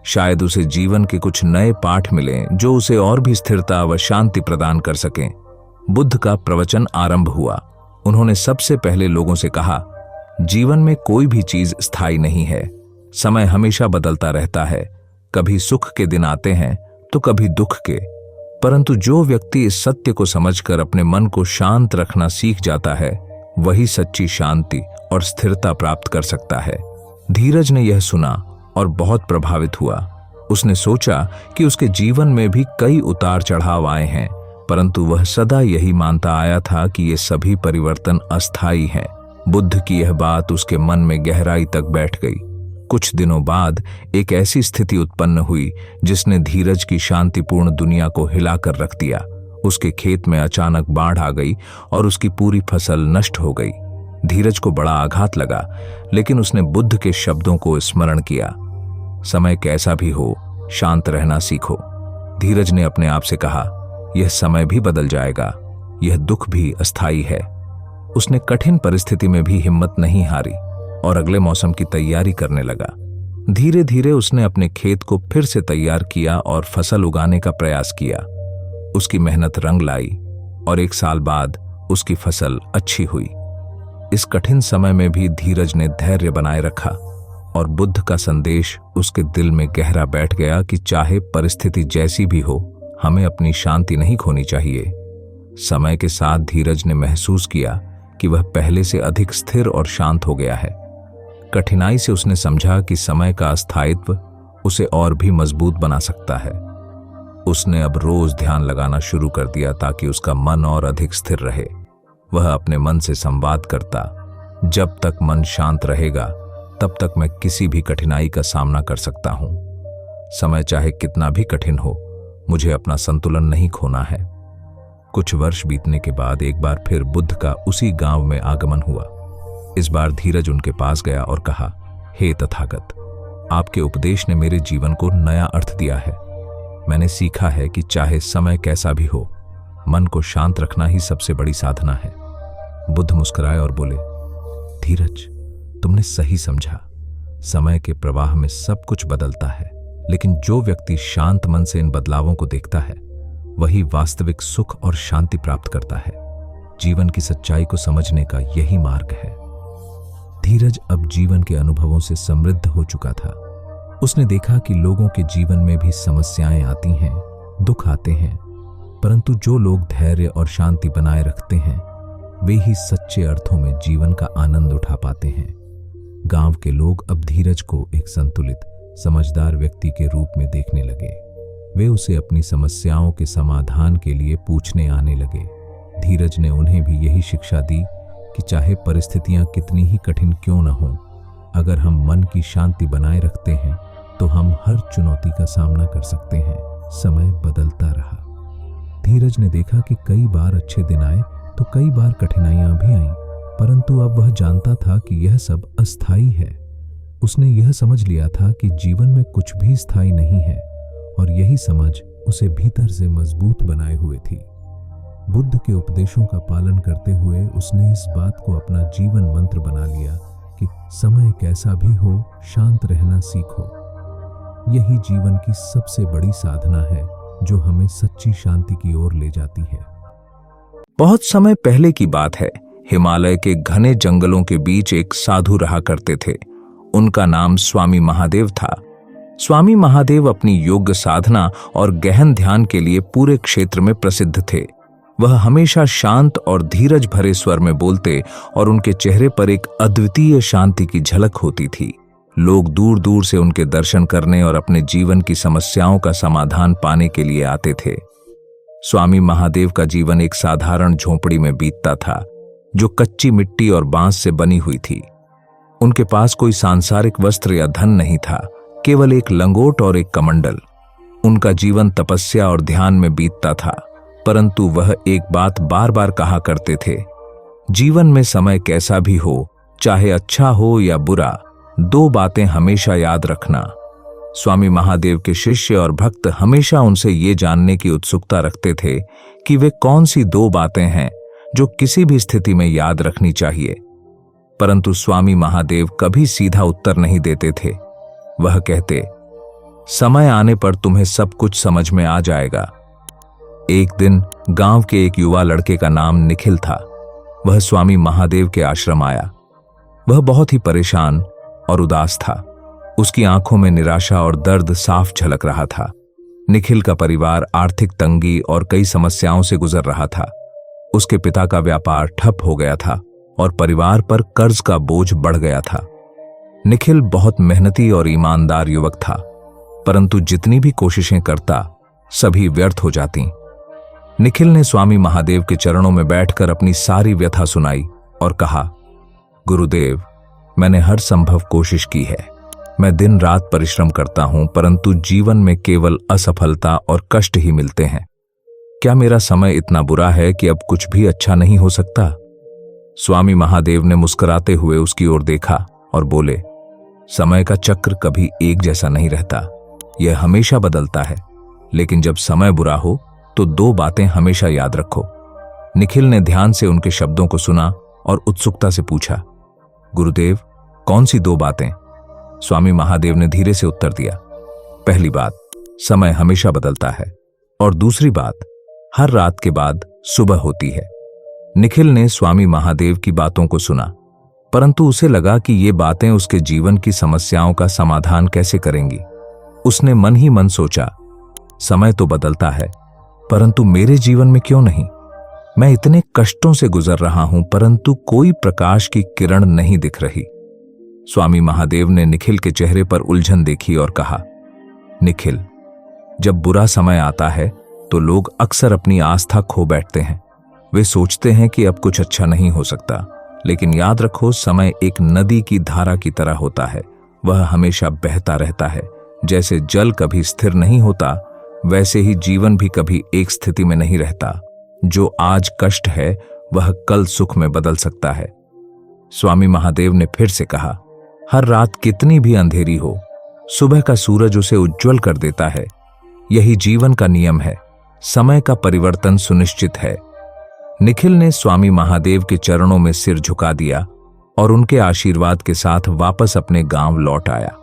शायद उसे जीवन के कुछ नए पाठ मिलें जो उसे और भी स्थिरता व शांति प्रदान कर सकें। बुद्ध का प्रवचन आरंभ हुआ। उन्होंने सबसे पहले लोगों से कहा, जीवन में कोई भी चीज स्थायी नहीं है। समय हमेशा बदलता रहता है। कभी सुख के दिन आते हैं तो कभी दुख के, परंतु जो व्यक्ति इस सत्य को समझकर अपने मन को शांत रखना सीख जाता है, वही सच्ची शांति और स्थिरता प्राप्त कर सकता है। धीरज ने यह सुना और बहुत प्रभावित हुआ। उसने सोचा कि उसके जीवन में भी कई उतार चढ़ाव आए हैं, परंतु वह सदा यही मानता आया था कि ये सभी परिवर्तन अस्थायी हैं। बुद्ध की यह बात उसके मन में गहराई तक बैठ गई। कुछ दिनों बाद एक ऐसी स्थिति उत्पन्न हुई जिसने धीरज की शांतिपूर्ण दुनिया को हिलाकर रख दिया। उसके खेत में अचानक बाढ़ आ गई और उसकी पूरी फसल नष्ट हो गई। धीरज को बड़ा आघात लगा, लेकिन उसने बुद्ध के शब्दों को स्मरण किया, समय कैसा भी हो, शांत रहना सीखो। धीरज ने अपने आप से कहा, यह समय भी बदल जाएगा, यह दुख भी अस्थायी है। उसने कठिन परिस्थिति में भी हिम्मत नहीं हारी और अगले मौसम की तैयारी करने लगा। धीरे धीरे उसने अपने खेत को फिर से तैयार किया और फसल उगाने का प्रयास किया। उसकी मेहनत रंग लाई और 1 साल बाद उसकी फसल अच्छी हुई। इस कठिन समय में भी धीरज ने धैर्य बनाए रखा और बुद्ध का संदेश उसके दिल में गहरा बैठ गया कि चाहे परिस्थिति जैसी भी हो, हमें अपनी शांति नहीं खोनी चाहिए। समय के साथ धीरज ने महसूस किया कि वह पहले से अधिक स्थिर और शांत हो गया है। कठिनाई से उसने समझा कि समय का अस्थायित्व उसे और भी मजबूत बना सकता है। उसने अब रोज ध्यान लगाना शुरू कर दिया ताकि उसका मन और अधिक स्थिर रहे। वह अपने मन से संवाद करता, जब तक मन शांत रहेगा तब तक मैं किसी भी कठिनाई का सामना कर सकता हूं। समय चाहे कितना भी कठिन हो, मुझे अपना संतुलन नहीं खोना है। कुछ वर्ष बीतने के बाद एक बार फिर बुद्ध का उसी गांव में आगमन हुआ। इस बार धीरज उनके पास गया और कहा, हे तथागत, आपके उपदेश ने मेरे जीवन को नया अर्थ दिया है। मैंने सीखा है कि चाहे समय कैसा भी हो, मन को शांत रखना ही सबसे बड़ी साधना है। बुद्ध मुस्कुराए और बोले, धीरज, तुमने सही समझा। समय के प्रवाह में सब कुछ बदलता है, लेकिन जो व्यक्ति शांत मन से इन बदलावों को देखता है, वही वास्तविक सुख और शांति प्राप्त करता है। जीवन की सच्चाई को समझने का यही मार्ग है। धीरज अब जीवन के अनुभवों से समृद्ध हो चुका था। उसने देखा कि लोगों के जीवन में भी समस्याएं आती हैं, दुख आते हैं, परंतु जो लोग धैर्य और शांति बनाए रखते हैं, वे ही सच्चे अर्थों में जीवन का आनंद उठा पाते हैं। गांव के लोग अब धीरज को एक संतुलित, समझदार व्यक्ति के रूप में देखने लगे। वे उसे अपनी समस्याओं के समाधान के लिए पूछने आने लगे। धीरज ने उन्हें भी यही शिक्षा दी कि चाहे परिस्थितियां कितनी ही कठिन क्यों न हों, अगर हम मन की शांति बनाए रखते हैं तो हम हर चुनौती का सामना कर सकते हैं। समय बदलता रहा। धीरज ने देखा कि कई बार अच्छे दिन आए तो कई बार कठिनाइयां भी आईं, परंतु अब वह जानता था कि यह सब अस्थायी है। उसने यह समझ लिया था कि जीवन में कुछ भी स्थायी नहीं है और यही समझ उसे भीतर से मजबूत बनाए हुए थी। बुद्ध के उपदेशों का पालन करते हुए उसने इस बात को अपना जीवन मंत्र बना लिया कि समय कैसा भी हो, शांत रहना सीखो। यही जीवन की सबसे बड़ी साधना है जो हमें सच्ची शांति की ओर ले जाती है। बहुत समय पहले की बात है। हिमालय के घने जंगलों के बीच एक साधु रहा करते थे। उनका नाम स्वामी महादेव था। स्वामी महादेव अपनी योग साधना और गहन ध्यान के लिए पूरे क्षेत्र में प्रसिद्ध थे। वह हमेशा शांत और धीरज भरे स्वर में बोलते और उनके चेहरे पर एक अद्वितीय शांति की झलक होती थी। लोग दूर दूर से उनके दर्शन करने और अपने जीवन की समस्याओं का समाधान पाने के लिए आते थे। स्वामी महादेव का जीवन एक साधारण झोंपड़ी में बीतता था, जो कच्ची मिट्टी और बांस से बनी हुई थी। उनके पास कोई सांसारिक वस्त्र या धन नहीं था, केवल एक लंगोट और एक कमंडल। उनका जीवन तपस्या और ध्यान में बीतता था, परंतु वह एक बात बार बार कहा करते थे, जीवन में समय कैसा भी हो, चाहे अच्छा हो या बुरा, 2 बातें हमेशा याद रखना। स्वामी महादेव के शिष्य और भक्त हमेशा उनसे ये जानने की उत्सुकता रखते थे कि वे कौन सी 2 बातें हैं जो किसी भी स्थिति में याद रखनी चाहिए। परंतु स्वामी महादेव कभी सीधा उत्तर नहीं देते थे। वह कहते, समय आने पर तुम्हें सब कुछ समझ में आ जाएगा। एक दिन गांव के एक युवा लड़के का नाम निखिल था। वह स्वामी महादेव के आश्रम आया। वह बहुत ही परेशान और उदास था। उसकी आंखों में निराशा और दर्द साफ झलक रहा था। निखिल का परिवार आर्थिक तंगी और कई समस्याओं से गुजर रहा था। उसके पिता का व्यापार ठप हो गया था और परिवार पर कर्ज का बोझ बढ़ गया था। निखिल बहुत मेहनती और ईमानदार युवक था, परंतु जितनी भी कोशिशें करता, सभी व्यर्थ हो जाती। निखिल ने स्वामी महादेव के चरणों में बैठकर अपनी सारी व्यथा सुनाई और कहा, गुरुदेव, मैंने हर संभव कोशिश की है। मैं दिन रात परिश्रम करता हूं, परंतु जीवन में केवल असफलता और कष्ट ही मिलते हैं। क्या मेरा समय इतना बुरा है कि अब कुछ भी अच्छा नहीं हो सकता? स्वामी महादेव ने मुस्कुराते हुए उसकी ओर देखा और बोले, समय का चक्र कभी एक जैसा नहीं रहता, यह हमेशा बदलता है। लेकिन जब समय बुरा हो तो दो बातें हमेशा याद रखो। निखिल ने ध्यान से उनके शब्दों को सुना और उत्सुकता से पूछा, गुरुदेव, कौन सी दो बातें? स्वामी महादेव ने धीरे से उत्तर दिया, पहली बात, समय हमेशा बदलता है, और दूसरी बात, हर रात के बाद सुबह होती है। निखिल ने स्वामी महादेव की बातों को सुना, परंतु उसे लगा कि ये बातें उसके जीवन की समस्याओं का समाधान कैसे करेंगी। उसने मन ही मन सोचा, समय तो बदलता है, परंतु मेरे जीवन में क्यों नहीं? मैं इतने कष्टों से गुजर रहा हूं, परंतु कोई प्रकाश की किरण नहीं दिख रही। स्वामी महादेव ने निखिल के चेहरे पर उलझन देखी और कहा, निखिल, जब बुरा समय आता है तो लोग अक्सर अपनी आस्था खो बैठते हैं। वे सोचते हैं कि अब कुछ अच्छा नहीं हो सकता, लेकिन याद रखो, समय एक नदी की धारा की तरह होता है। वह हमेशा बहता रहता है। जैसे जल कभी स्थिर नहीं होता, वैसे ही जीवन भी कभी एक स्थिति में नहीं रहता। जो आज कष्ट है वह कल सुख में बदल सकता है। स्वामी महादेव ने फिर से कहा, हर रात कितनी भी अंधेरी हो, सुबह का सूरज उसे उज्जवल कर देता है। यही जीवन का नियम है। समय का परिवर्तन सुनिश्चित है। निखिल ने स्वामी महादेव के चरणों में सिर झुका दिया और उनके आशीर्वाद के साथ वापस अपने गांव लौट आया।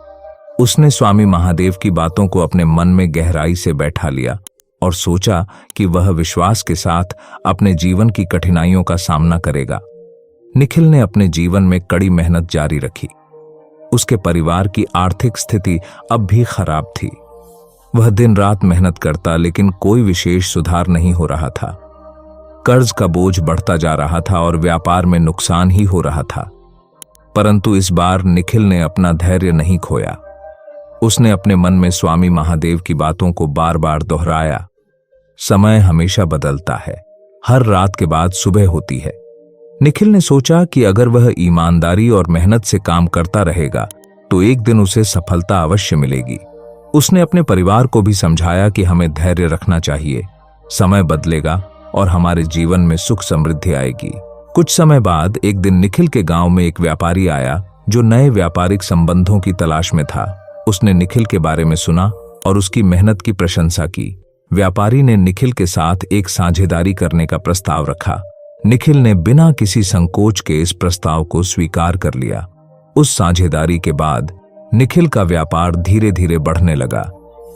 उसने स्वामी महादेव की बातों को अपने मन में गहराई से बैठा लिया और सोचा कि वह विश्वास के साथ अपने जीवन की कठिनाइयों का सामना करेगा। निखिल ने अपने जीवन में कड़ी मेहनत जारी रखी। उसके परिवार की आर्थिक स्थिति अब भी खराब थी। वह दिन रात मेहनत करता, लेकिन कोई विशेष सुधार नहीं हो रहा था। कर्ज का बोझ बढ़ता जा रहा था और व्यापार में नुकसान ही हो रहा था। परंतु इस बार निखिल ने अपना धैर्य नहीं खोया। उसने अपने मन में स्वामी महादेव की बातों को बार बार दोहराया। समय हमेशा बदलता है, हर रात के बाद सुबह होती है। निखिल ने सोचा कि अगर वह ईमानदारी और मेहनत से काम करता रहेगा तो एक दिन उसे सफलता अवश्य मिलेगी। उसने अपने परिवार को भी समझाया कि हमें धैर्य रखना चाहिए। समय बदलेगा और हमारे जीवन में सुख समृद्धि आएगी। कुछ समय बाद एक दिन निखिल के गांव में एक व्यापारी आया जो नए व्यापारिक संबंधों की तलाश में था। उसने निखिल के बारे में सुना और उसकी मेहनत की प्रशंसा की। व्यापारी ने निखिल के साथ एक साझेदारी करने का प्रस्ताव रखा। निखिल ने बिना किसी संकोच के इस प्रस्ताव को स्वीकार कर लिया। उस साझेदारी के बाद निखिल का व्यापार धीरे धीरे बढ़ने लगा।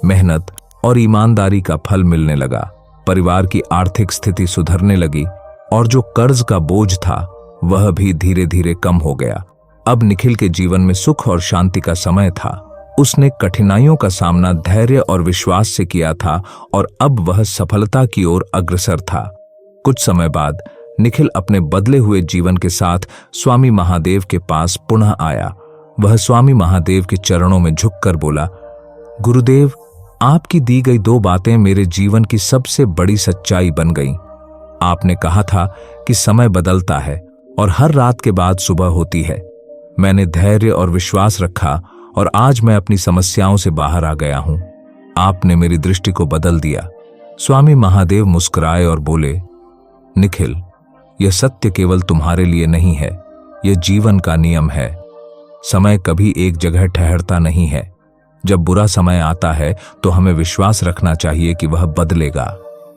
मेहनत और ईमानदारी का फल मिलने लगा। परिवार की आर्थिक स्थिति सुधरने लगी और जो कर्ज का बोझ था वह भी धीरे धीरे कम हो गया। अब निखिल के जीवन में सुख और शांति का समय था। उसने कठिनाइयों का सामना धैर्य और विश्वास से किया था और अब वह सफलता की ओर अग्रसर था। कुछ समय बाद निखिल अपने बदले हुए जीवन के साथ स्वामी महादेव के पास पुनः आया। वह स्वामी महादेव के चरणों में झुककर बोला, गुरुदेव, आपकी दी गई दो बातें मेरे जीवन की सबसे बड़ी सच्चाई बन गईं। आपने कहा था कि समय बदलता है और हर रात के बाद सुबह होती है। मैंने धैर्य और विश्वास रखा और आज मैं अपनी समस्याओं से बाहर आ गया हूं। आपने मेरी दृष्टि को बदल दिया। स्वामी महादेव मुस्कुराए और बोले, निखिल, यह सत्य केवल तुम्हारे लिए नहीं है, यह जीवन का नियम है। समय कभी एक जगह ठहरता नहीं है। जब बुरा समय आता है तो हमें विश्वास रखना चाहिए कि वह बदलेगा,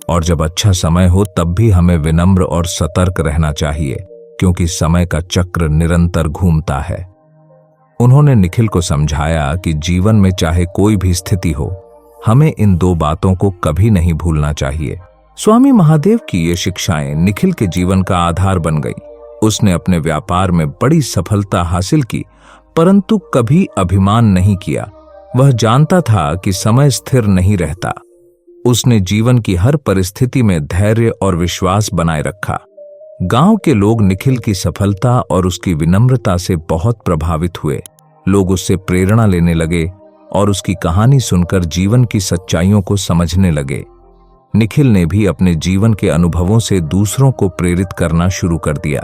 और जब अच्छा समय हो तब भी हमें विनम्र और सतर्क रहना चाहिए, क्योंकि समय का चक्र निरंतर घूमता है। उन्होंने निखिल को समझाया कि जीवन में चाहे कोई भी स्थिति हो, हमें इन दो बातों को कभी नहीं भूलना चाहिए। स्वामी महादेव की ये शिक्षाएं निखिल के जीवन का आधार बन गई। उसने अपने व्यापार में बड़ी सफलता हासिल की, परंतु कभी अभिमान नहीं किया। वह जानता था कि समय स्थिर नहीं रहता। उसने जीवन की हर परिस्थिति में धैर्य और विश्वास बनाए रखा। गांव के लोग निखिल की सफलता और उसकी विनम्रता से बहुत प्रभावित हुए। लोग उससे प्रेरणा लेने लगे और उसकी कहानी सुनकर जीवन की सच्चाइयों को समझने लगे। निखिल ने भी अपने जीवन के अनुभवों से दूसरों को प्रेरित करना शुरू कर दिया।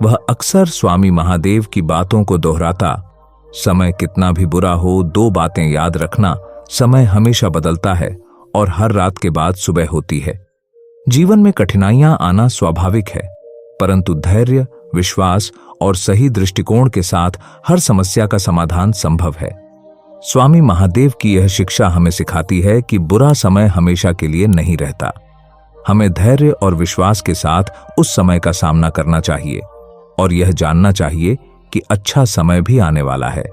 वह अक्सर स्वामी महादेव की बातों को दोहराता, समय कितना भी बुरा हो, 2 बातें याद रखना, समय हमेशा बदलता है और हर रात के बाद सुबह होती है। जीवन में कठिनाइयां आना स्वाभाविक है, परंतु धैर्य, विश्वास और सही दृष्टिकोण के साथ हर समस्या का समाधान संभव है। स्वामी महादेव की यह शिक्षा हमें सिखाती है कि बुरा समय हमेशा के लिए नहीं रहता। हमें धैर्य और विश्वास के साथ उस समय का सामना करना चाहिए और यह जानना चाहिए कि अच्छा समय भी आने वाला है।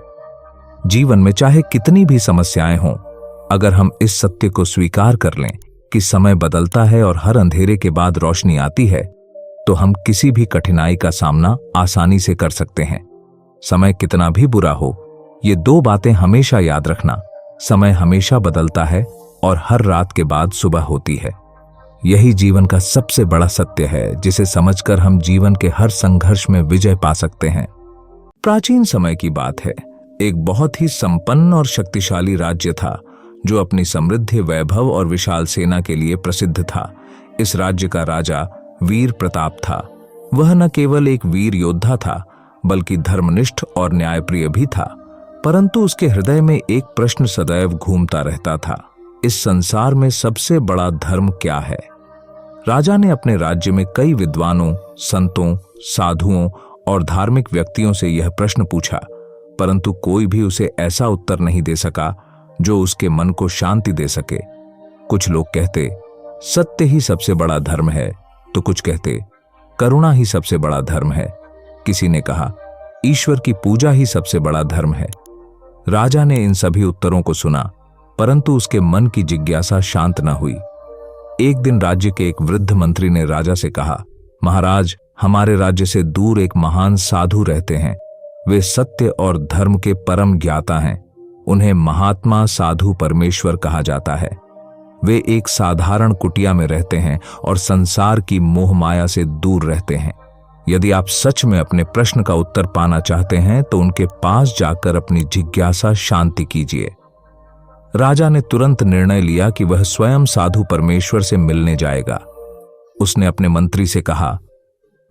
जीवन में चाहे कितनी भी समस्याएं हों, अगर हम इस सत्य को स्वीकार कर लें कि समय बदलता है और हर अंधेरे के बाद रोशनी आती है, तो हम किसी भी कठिनाई का सामना आसानी से कर सकते हैं। समय कितना भी बुरा हो, ये 2 बातें हमेशा याद रखना, समय हमेशा बदलता है और हर रात के बाद सुबह होती है। यही जीवन का सबसे बड़ा सत्य है, जिसे समझकर हम जीवन के हर संघर्ष में विजय पा सकते हैं। प्राचीन समय की बात है। एक बहुत ही संपन्न और शक्तिशाली राज्य था, जो अपनी समृद्धि, वैभव और विशाल सेना के लिए प्रसिद्ध था। इस राज्य का राजा वीर प्रताप था। वह न केवल एक वीर योद्धा था, बल्कि धर्मनिष्ठ और न्यायप्रिय भी था। परंतु उसके हृदय में एक प्रश्न सदैव घूमता रहता था, इस संसार में सबसे बड़ा धर्म क्या है? राजा ने अपने राज्य में कई विद्वानों, संतों, साधुओं और धार्मिक व्यक्तियों से यह प्रश्न पूछा, परंतु कोई भी उसे ऐसा उत्तर नहीं दे सका जो उसके मन को शांति दे सके। कुछ लोग कहते, सत्य ही सबसे बड़ा धर्म है, तो कुछ कहते, करुणा ही सबसे बड़ा धर्म है। किसी ने कहा, ईश्वर की पूजा ही सबसे बड़ा धर्म है। राजा ने इन सभी उत्तरों को सुना, परंतु उसके मन की जिज्ञासा शांत न हुई। एक दिन राज्य के एक वृद्ध मंत्री ने राजा से कहा, महाराज, हमारे राज्य से दूर एक महान साधु रहते हैं। वे सत्य और धर्म के परम ज्ञाता हैं। उन्हें महात्मा साधु परमेश्वर कहा जाता है। वे एक साधारण कुटिया में रहते हैं और संसार की मोह माया से दूर रहते हैं। यदि आप सच में अपने प्रश्न का उत्तर पाना चाहते हैं, तो उनके पास जाकर अपनी जिज्ञासा शांति कीजिए। राजा ने तुरंत निर्णय लिया कि वह स्वयं साधु परमेश्वर से मिलने जाएगा। उसने अपने मंत्री से कहा,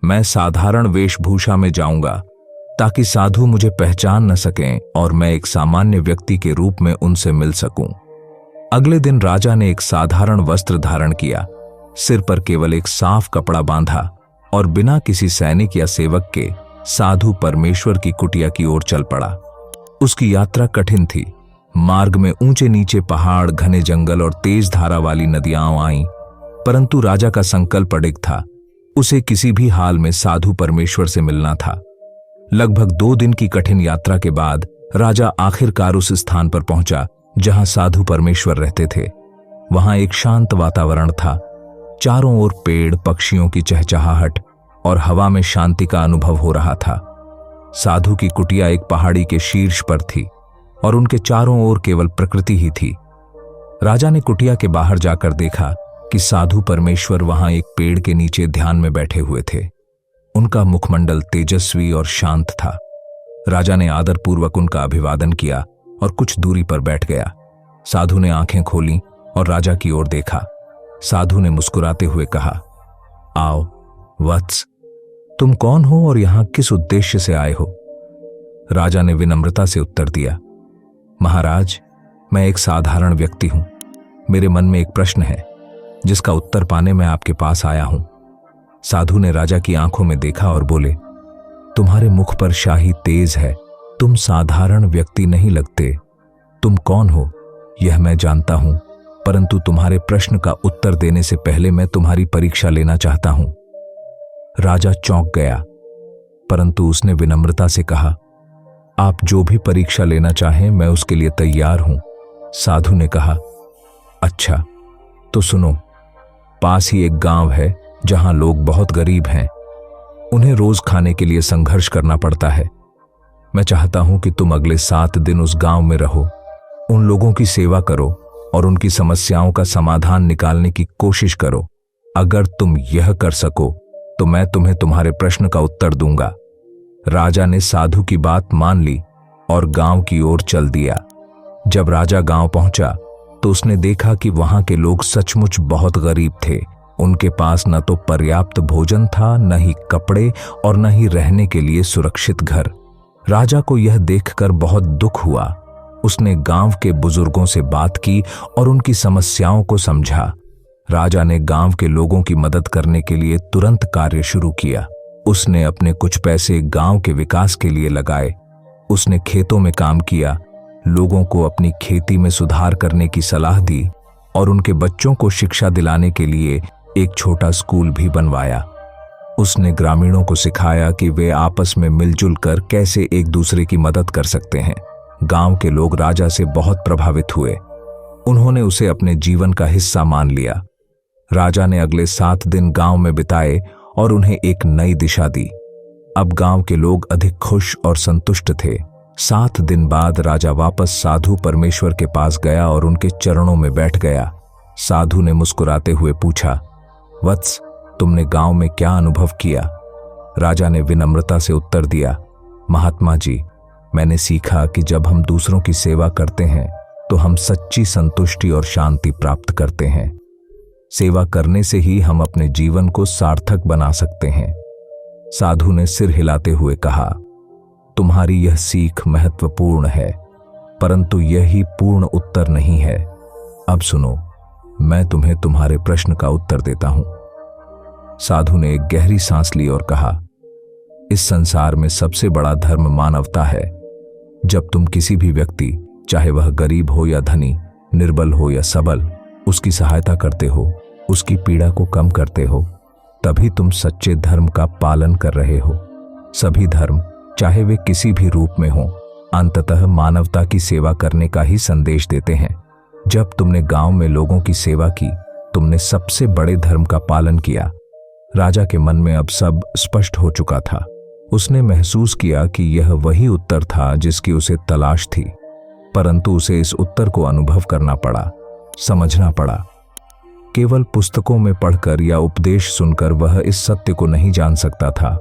मैं साधारण वेशभूषा में जाऊंगा ताकि साधु मुझे पहचान न सकें और मैं एक सामान्य व्यक्ति के रूप में उनसे मिल सकूं। अगले दिन राजा ने एक साधारण वस्त्र धारण किया, सिर पर केवल एक साफ कपड़ा बांधा और बिना किसी सैनिक या सेवक के साधु परमेश्वर की कुटिया की ओर चल पड़ा। उसकी यात्रा कठिन थी। मार्ग में ऊंचे नीचे पहाड़, घने जंगल और तेज धारा वाली नदियां आईं, परंतु राजा का संकल्प अडिग था। उसे किसी भी हाल में साधु परमेश्वर से मिलना था। लगभग 2 दिन की कठिन यात्रा के बाद राजा आखिरकार उस स्थान पर पहुंचा जहां साधु परमेश्वर रहते थे। वहां एक शांत वातावरण था। चारों ओर पेड़, पक्षियों की चहचहाहट और हवा में शांति का अनुभव हो रहा था। साधु की कुटिया एक पहाड़ी के शीर्ष पर थी और उनके चारों ओर केवल प्रकृति ही थी। राजा ने कुटिया के बाहर जाकर देखा कि साधु परमेश्वर वहां एक पेड़ के नीचे ध्यान में बैठे हुए थे। उनका मुखमंडल तेजस्वी और शांत था। राजा ने आदरपूर्वक उनका अभिवादन किया और कुछ दूरी पर बैठ गया। साधु ने आंखें खोलीं और राजा की ओर देखा। साधु ने मुस्कुराते हुए कहा, आओ वत्स, तुम कौन हो और यहां किस उद्देश्य से आए हो? राजा ने विनम्रता से उत्तर दिया, महाराज, मैं एक साधारण व्यक्ति हूं। मेरे मन में एक प्रश्न है जिसका उत्तर पाने मैं आपके पास आया हूं। साधु ने राजा की आंखों में देखा और बोले, तुम्हारे मुख पर शाही तेज है। तुम साधारण व्यक्ति नहीं लगते। तुम कौन हो यह मैं जानता हूं, परंतु तुम्हारे प्रश्न का उत्तर देने से पहले मैं तुम्हारी परीक्षा लेना चाहता हूं। राजा चौंक गया, परंतु उसने विनम्रता से कहा, आप जो भी परीक्षा लेना चाहें मैं उसके लिए तैयार हूं। साधु ने कहा, अच्छा तो सुनो, पास ही एक गांव है जहां लोग बहुत गरीब हैं। उन्हें रोज खाने के लिए संघर्ष करना पड़ता है। मैं चाहता हूं कि तुम अगले 7 दिन उस गांव में रहो, उन लोगों की सेवा करो और उनकी समस्याओं का समाधान निकालने की कोशिश करो। अगर तुम यह कर सको तो मैं तुम्हें तुम्हारे प्रश्न का उत्तर दूंगा। राजा ने साधु की बात मान ली और गांव की ओर चल दिया। जब राजा गांव पहुंचा तो उसने देखा कि वहां के लोग सचमुच बहुत गरीब थे। उनके पास न तो पर्याप्त भोजन था, न ही कपड़े और न ही रहने के लिए सुरक्षित घर। राजा को यह देखकर बहुत दुख हुआ। उसने गांव के बुजुर्गों से बात की और उनकी समस्याओं को समझा। राजा ने गांव के लोगों की मदद करने के लिए तुरंत कार्य शुरू किया। उसने अपने कुछ पैसे गांव के विकास के लिए लगाए। उसने खेतों में काम किया, लोगों को अपनी खेती में सुधार करने की सलाह दी और उनके बच्चों को शिक्षा दिलाने के लिए एक छोटा स्कूल भी बनवाया। उसने ग्रामीणों को सिखाया कि वे आपस में मिलजुल कर कैसे एक दूसरे की मदद कर सकते हैं। गांव के लोग राजा से बहुत प्रभावित हुए। उन्होंने उसे अपने जीवन का हिस्सा मान लिया। राजा ने अगले 7 दिन गांव में बिताए और उन्हें एक नई दिशा दी। अब गांव के लोग अधिक खुश और संतुष्ट थे। 7 दिन बाद राजा वापस साधु परमेश्वर के पास गया और उनके चरणों में बैठ गया। साधु ने मुस्कुराते हुए पूछा, वत्स, तुमने गांव में क्या अनुभव किया? राजा ने विनम्रता से उत्तर दिया, महात्मा जी, मैंने सीखा कि जब हम दूसरों की सेवा करते हैं तो हम सच्ची संतुष्टि और शांति प्राप्त करते हैं। सेवा करने से ही हम अपने जीवन को सार्थक बना सकते हैं। साधु ने सिर हिलाते हुए कहा, तुम्हारी यह सीख महत्वपूर्ण है, परंतु यही पूर्ण उत्तर नहीं है। अब सुनो, मैं तुम्हें तुम्हारे प्रश्न का उत्तर देता हूं। साधु ने एक गहरी सांस ली और कहा, इस संसार में सबसे बड़ा धर्म मानवता है। जब तुम किसी भी व्यक्ति, चाहे वह गरीब हो या धनी, निर्बल हो या सबल, उसकी सहायता करते हो, उसकी पीड़ा को कम करते हो, तभी तुम सच्चे धर्म का पालन कर रहे हो। सभी धर्म, चाहे वे किसी भी रूप में हों, अंततः मानवता की सेवा करने का ही संदेश देते हैं। जब तुमने गांव में लोगों की सेवा की, तुमने सबसे बड़े धर्म का पालन किया। राजा के मन में अब सब स्पष्ट हो चुका था। उसने महसूस किया कि यह वही उत्तर था जिसकी उसे तलाश थी, परंतु उसे इस उत्तर को अनुभव करना पड़ा, समझना पड़ा। केवल पुस्तकों में पढ़कर या उपदेश सुनकर वह इस सत्य को नहीं जान सकता था।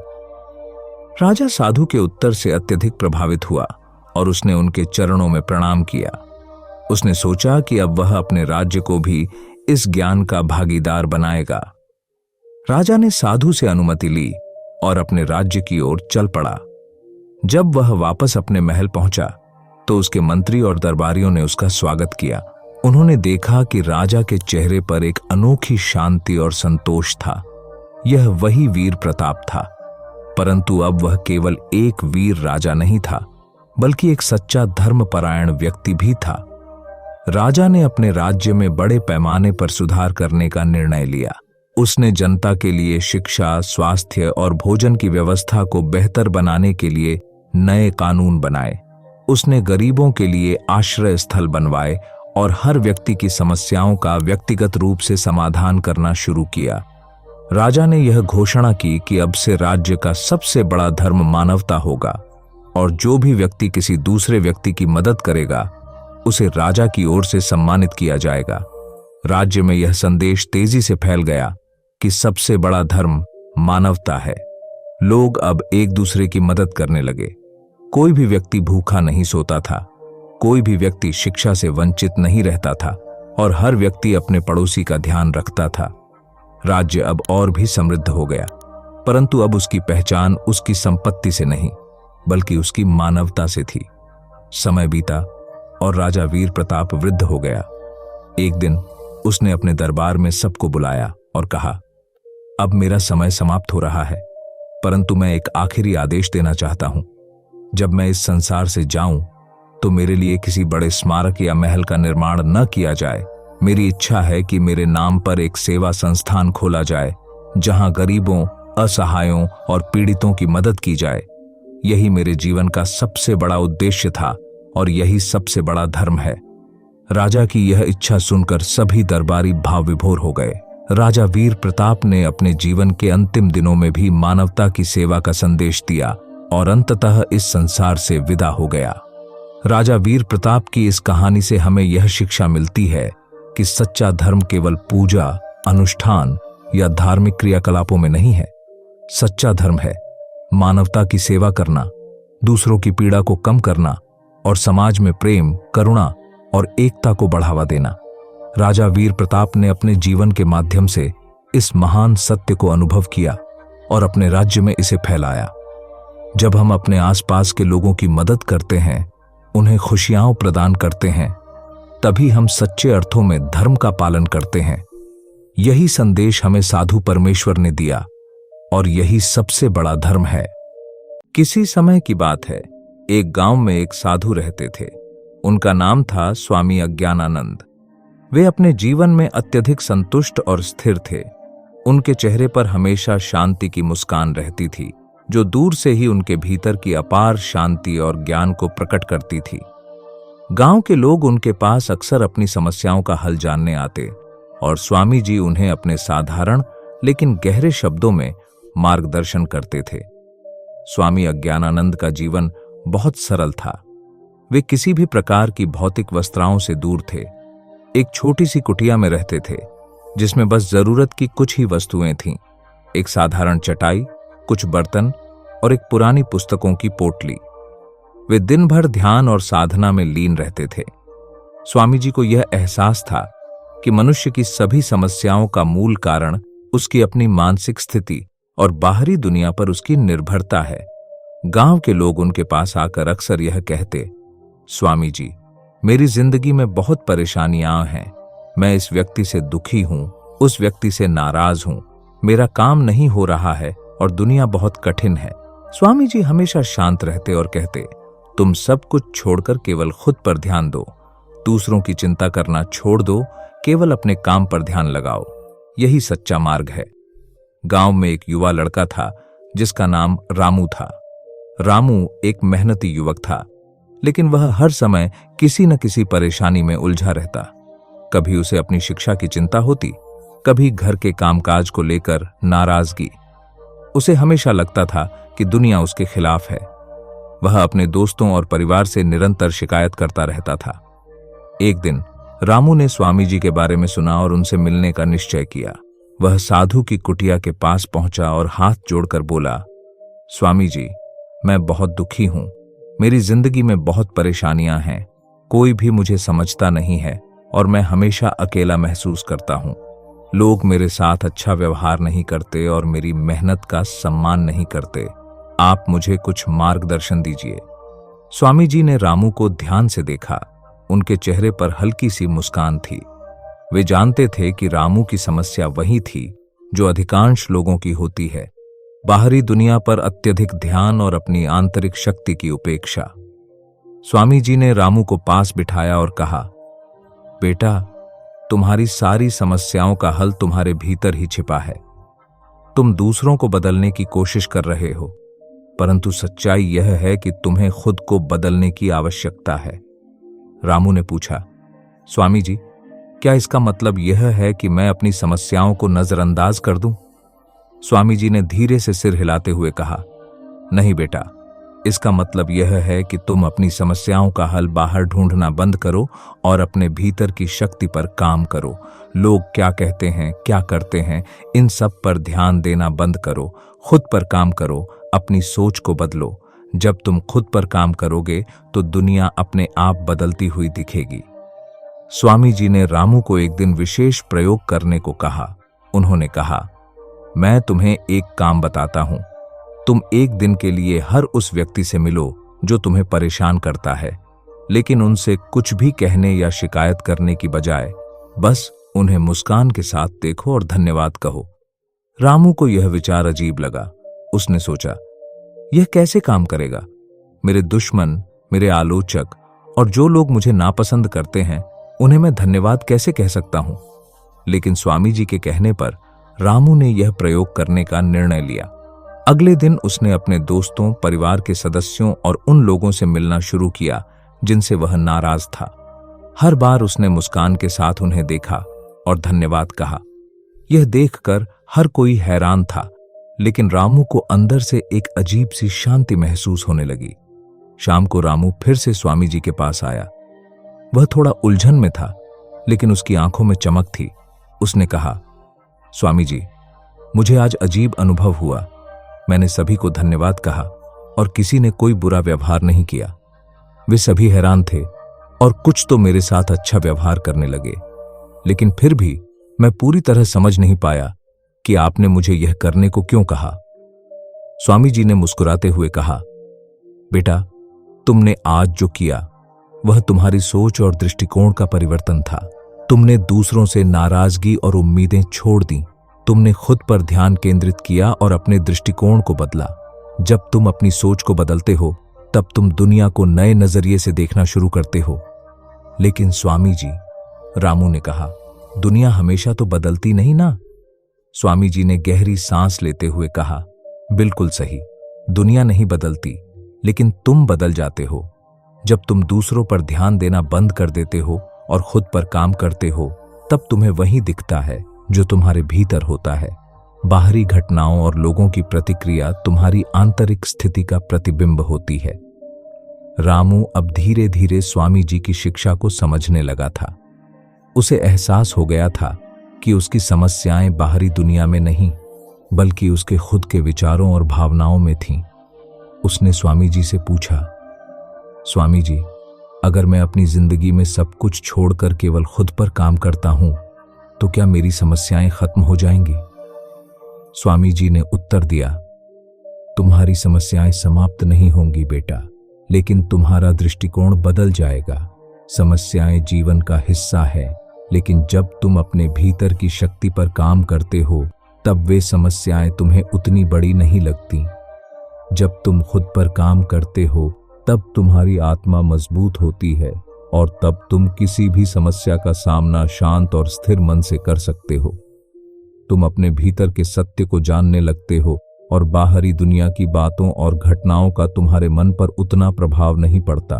राजा साधु के उत्तर से अत्यधिक प्रभावित हुआ और उसने उनके चरणों में प्रणाम किया। उसने सोचा कि अब वह अपने राज्य को भी इस ज्ञान का भागीदार बनाएगा। राजा ने साधु से अनुमति ली और अपने राज्य की ओर चल पड़ा। जब वह वापस अपने महल पहुंचा तो उसके मंत्री और दरबारियों ने उसका स्वागत किया। उन्होंने देखा कि राजा के चेहरे पर एक अनोखी शांति और संतोष था। यह वही वीर प्रताप था, परंतु अब वह केवल एक वीर राजा नहीं था, बल्कि एक सच्चा धर्मपरायण व्यक्ति भी था। राजा ने अपने राज्य में बड़े पैमाने पर सुधार करने का निर्णय लिया। उसने जनता के लिए शिक्षा, स्वास्थ्य और भोजन की व्यवस्था को बेहतर बनाने के लिए नए कानून बनाए। उसने गरीबों के लिए आश्रय स्थल बनवाए और हर व्यक्ति की समस्याओं का व्यक्तिगत रूप से समाधान करना शुरू किया। राजा ने यह घोषणा की कि अब से राज्य का सबसे बड़ा धर्म मानवता होगा और जो भी व्यक्ति किसी दूसरे व्यक्ति की मदद करेगा उसे राजा की ओर से सम्मानित किया जाएगा। राज्य में यह संदेश तेजी से फैल गया कि सबसे बड़ा धर्म मानवता है। लोग अब एक दूसरे की मदद करने लगे। कोई भी व्यक्ति भूखा नहीं सोता था, कोई भी व्यक्ति शिक्षा से वंचित नहीं रहता था और हर व्यक्ति अपने पड़ोसी का ध्यान रखता था। राज्य अब और भी समृद्ध हो गया, परंतु अब उसकी पहचान उसकी संपत्ति से नहीं, बल्कि उसकी मानवता से थी। समय बीता और राजा वीर प्रताप वृद्ध हो गया। एक दिन उसने अपने दरबार में सबको बुलाया और कहा, अब मेरा समय समाप्त हो रहा है, परंतु मैं एक आखिरी आदेश देना चाहता हूं। जब मैं इस संसार से जाऊं तो मेरे लिए किसी बड़े स्मारक या महल का निर्माण न किया जाए। मेरी इच्छा है कि मेरे नाम पर एक सेवा संस्थान खोला जाए, जहां गरीबों, असहायों और पीड़ितों की मदद की जाए। यही मेरे जीवन का सबसे बड़ा उद्देश्य था और यही सबसे बड़ा धर्म है। राजा की यह इच्छा सुनकर सभी दरबारी भाव विभोर हो गए। राजा वीर प्रताप ने अपने जीवन के अंतिम दिनों में भी मानवता की सेवा का संदेश दिया और अंततः इस संसार से विदा हो गया। राजा वीर प्रताप की इस कहानी से हमें यह शिक्षा मिलती है कि सच्चा धर्म केवल पूजा, अनुष्ठान या धार्मिक क्रियाकलापों में नहीं है। सच्चा धर्म है मानवता की सेवा करना, दूसरों की पीड़ा को कम करना और समाज में प्रेम, करुणा और एकता को बढ़ावा देना। राजा वीर प्रताप ने अपने जीवन के माध्यम से इस महान सत्य को अनुभव किया और अपने राज्य में इसे फैलाया। जब हम अपने आसपास के लोगों की मदद करते हैं, उन्हें खुशियां प्रदान करते हैं, तभी हम सच्चे अर्थों में धर्म का पालन करते हैं। यही संदेश हमें साधु परमेश्वर ने दिया और यही सबसे बड़ा धर्म है। किसी समय की बात है, एक गांव में एक साधु रहते थे। उनका नाम था स्वामी अज्ञानानंद। वे अपने जीवन में अत्यधिक संतुष्ट और स्थिर थे। उनके चेहरे पर हमेशा शांति की मुस्कान रहती थी, जो दूर से ही उनके भीतर की अपार शांति और ज्ञान को प्रकट करती थी। गांव के लोग उनके पास अक्सर अपनी समस्याओं का हल जानने आते और स्वामी जी उन्हें अपने साधारण लेकिन गहरे शब्दों में मार्गदर्शन करते थे। स्वामी अज्ञानानंद का जीवन बहुत सरल था। वे किसी भी प्रकार की भौतिक वस्त्राओं से दूर थे। एक छोटी सी कुटिया में रहते थे, जिसमें बस जरूरत की कुछ ही वस्तुएं थीं। एक साधारण चटाई, कुछ बर्तन और एक पुरानी पुस्तकों की पोटली। वे दिन भर ध्यान और साधना में लीन रहते थे। स्वामी जी को यह एहसास था कि मनुष्य की सभी समस्याओं का मूल कारण उसकी अपनी मानसिक स्थिति और बाहरी दुनिया पर उसकी निर्भरता है। गांव के लोग उनके पास आकर अक्सर यह कहते, स्वामी जी, मेरी जिंदगी में बहुत परेशानियां हैं। मैं इस व्यक्ति से दुखी हूं, उस व्यक्ति से नाराज हूं, मेरा काम नहीं हो रहा है और दुनिया बहुत कठिन है। स्वामी जी हमेशा शांत रहते और कहते, तुम सब कुछ छोड़कर केवल खुद पर ध्यान दो, दूसरों की चिंता करना छोड़ दो, केवल अपने काम पर ध्यान लगाओ, यही सच्चा मार्ग है। गांव में एक युवा लड़का था जिसका नाम रामू था। रामू एक मेहनती युवक था, लेकिन वह हर समय किसी न किसी परेशानी में उलझा रहता। कभी उसे अपनी शिक्षा की चिंता होती, कभी घर के कामकाज को लेकर नाराजगी। उसे हमेशा लगता था कि दुनिया उसके खिलाफ है। वह अपने दोस्तों और परिवार से निरंतर शिकायत करता रहता था। एक दिन रामू ने स्वामी जी के बारे में सुना और उनसे मिलने का निश्चय किया। वह साधु की कुटिया के पास पहुंचा और हाथ जोड़कर बोला, स्वामी जी, मैं बहुत दुखी हूं। मेरी जिंदगी में बहुत परेशानियां हैं। कोई भी मुझे समझता नहीं है और मैं हमेशा अकेला महसूस करता हूं। लोग मेरे साथ अच्छा व्यवहार नहीं करते और मेरी मेहनत का सम्मान नहीं करते। आप मुझे कुछ मार्गदर्शन दीजिए। स्वामी जी ने रामू को ध्यान से देखा। उनके चेहरे पर हल्की सी मुस्कान थी। वे जानते थे कि रामू की समस्या वही थी जो अधिकांश लोगों की होती है, बाहरी दुनिया पर अत्यधिक ध्यान और अपनी आंतरिक शक्ति की उपेक्षा। स्वामी जी ने रामू को पास बिठाया और कहा, बेटा, तुम्हारी सारी समस्याओं का हल तुम्हारे भीतर ही छिपा है। तुम दूसरों को बदलने की कोशिश कर रहे हो, परंतु सच्चाई यह है कि तुम्हें खुद को बदलने की आवश्यकता है। रामू ने पूछा, स्वामी जी, क्या इसका मतलब यह है कि मैं अपनी समस्याओं को नजरअंदाज कर दूं? स्वामी जी ने धीरे से सिर हिलाते हुए कहा, नहीं बेटा, इसका मतलब यह है कि तुम अपनी समस्याओं का हल बाहर ढूंढना बंद करो और अपने भीतर की शक्ति पर काम करो। लोग क्या कहते हैं, क्या करते हैं, इन सब पर ध्यान देना बंद करो। खुद पर काम करो, अपनी सोच को बदलो। जब तुम खुद पर काम करोगे तो दुनिया अपने आप बदलती हुई दिखेगी। स्वामी जी ने रामू को एक दिन विशेष प्रयोग करने को कहा। उन्होंने कहा, मैं तुम्हें एक काम बताता हूं। तुम एक दिन के लिए हर उस व्यक्ति से मिलो जो तुम्हें परेशान करता है, लेकिन उनसे कुछ भी कहने या शिकायत करने की बजाय बस उन्हें मुस्कान के साथ देखो और धन्यवाद कहो। रामू को यह विचार अजीब लगा। उसने सोचा, यह कैसे काम करेगा? मेरे दुश्मन, मेरे आलोचक और जो लोग मुझे नापसंद करते हैं, उन्हें मैं धन्यवाद कैसे कह सकता हूं? लेकिन स्वामी जी के कहने पर रामू ने यह प्रयोग करने का निर्णय लिया। अगले दिन उसने अपने दोस्तों, परिवार के सदस्यों और उन लोगों से मिलना शुरू किया जिनसे वह नाराज था। हर बार उसने मुस्कान के साथ उन्हें देखा और धन्यवाद कहा। यह देखकर हर कोई हैरान था, लेकिन रामू को अंदर से एक अजीब सी शांति महसूस होने लगी। शाम को रामू फिर से स्वामी जी के पास आया। वह थोड़ा उलझन में था, लेकिन उसकी आंखों में चमक थी। उसने कहा, स्वामी जी, मुझे आज अजीब अनुभव हुआ। मैंने सभी को धन्यवाद कहा और किसी ने कोई बुरा व्यवहार नहीं किया। वे सभी हैरान थे और कुछ तो मेरे साथ अच्छा व्यवहार करने लगे, लेकिन फिर भी मैं पूरी तरह समझ नहीं पाया कि आपने मुझे यह करने को क्यों कहा। स्वामी जी ने मुस्कुराते हुए कहा, बेटा, तुमने आज जो किया वह तुम्हारी सोच और दृष्टिकोण का परिवर्तन था। तुमने दूसरों से नाराजगी और उम्मीदें छोड़ दी। तुमने खुद पर ध्यान केंद्रित किया और अपने दृष्टिकोण को बदला। जब तुम अपनी सोच को बदलते हो तब तुम दुनिया को नए नजरिए से देखना शुरू करते हो। लेकिन स्वामी जी, रामू ने कहा, दुनिया हमेशा तो बदलती नहीं ना। स्वामी जी ने गहरी सांस लेते हुए कहा, बिल्कुल सही, दुनिया नहीं बदलती, लेकिन तुम बदल जाते हो। जब तुम दूसरों पर ध्यान देना बंद कर देते हो और खुद पर काम करते हो, तब तुम्हें वही दिखता है जो तुम्हारे भीतर होता है। बाहरी घटनाओं और लोगों की प्रतिक्रिया तुम्हारी आंतरिक स्थिति का प्रतिबिंब होती है। रामू अब धीरे धीरे स्वामी जी की शिक्षा को समझने लगा था। उसे एहसास हो गया था कि उसकी समस्याएं बाहरी दुनिया में नहीं, बल्कि उसके खुद के विचारों और भावनाओं में थीं। उसने स्वामी जी से पूछा, स्वामी जी, अगर मैं अपनी जिंदगी में सब कुछ छोड़कर केवल खुद पर काम करता हूं, तो क्या मेरी समस्याएं खत्म हो जाएंगी? स्वामी जी ने उत्तर दिया, तुम्हारी समस्याएं समाप्त नहीं होंगी बेटा, लेकिन तुम्हारा दृष्टिकोण बदल जाएगा। समस्याएं जीवन का हिस्सा है, लेकिन जब तुम अपने भीतर की शक्ति पर काम करते हो, तब वे समस्याएं तुम्हें उतनी बड़ी नहीं लगती। जब तुम खुद पर काम करते हो, तब तुम्हारी आत्मा मजबूत होती है और तब तुम किसी भी समस्या का सामना शांत और स्थिर मन से कर सकते हो। तुम अपने भीतर के सत्य को जानने लगते हो और बाहरी दुनिया की बातों और घटनाओं का तुम्हारे मन पर उतना प्रभाव नहीं पड़ता।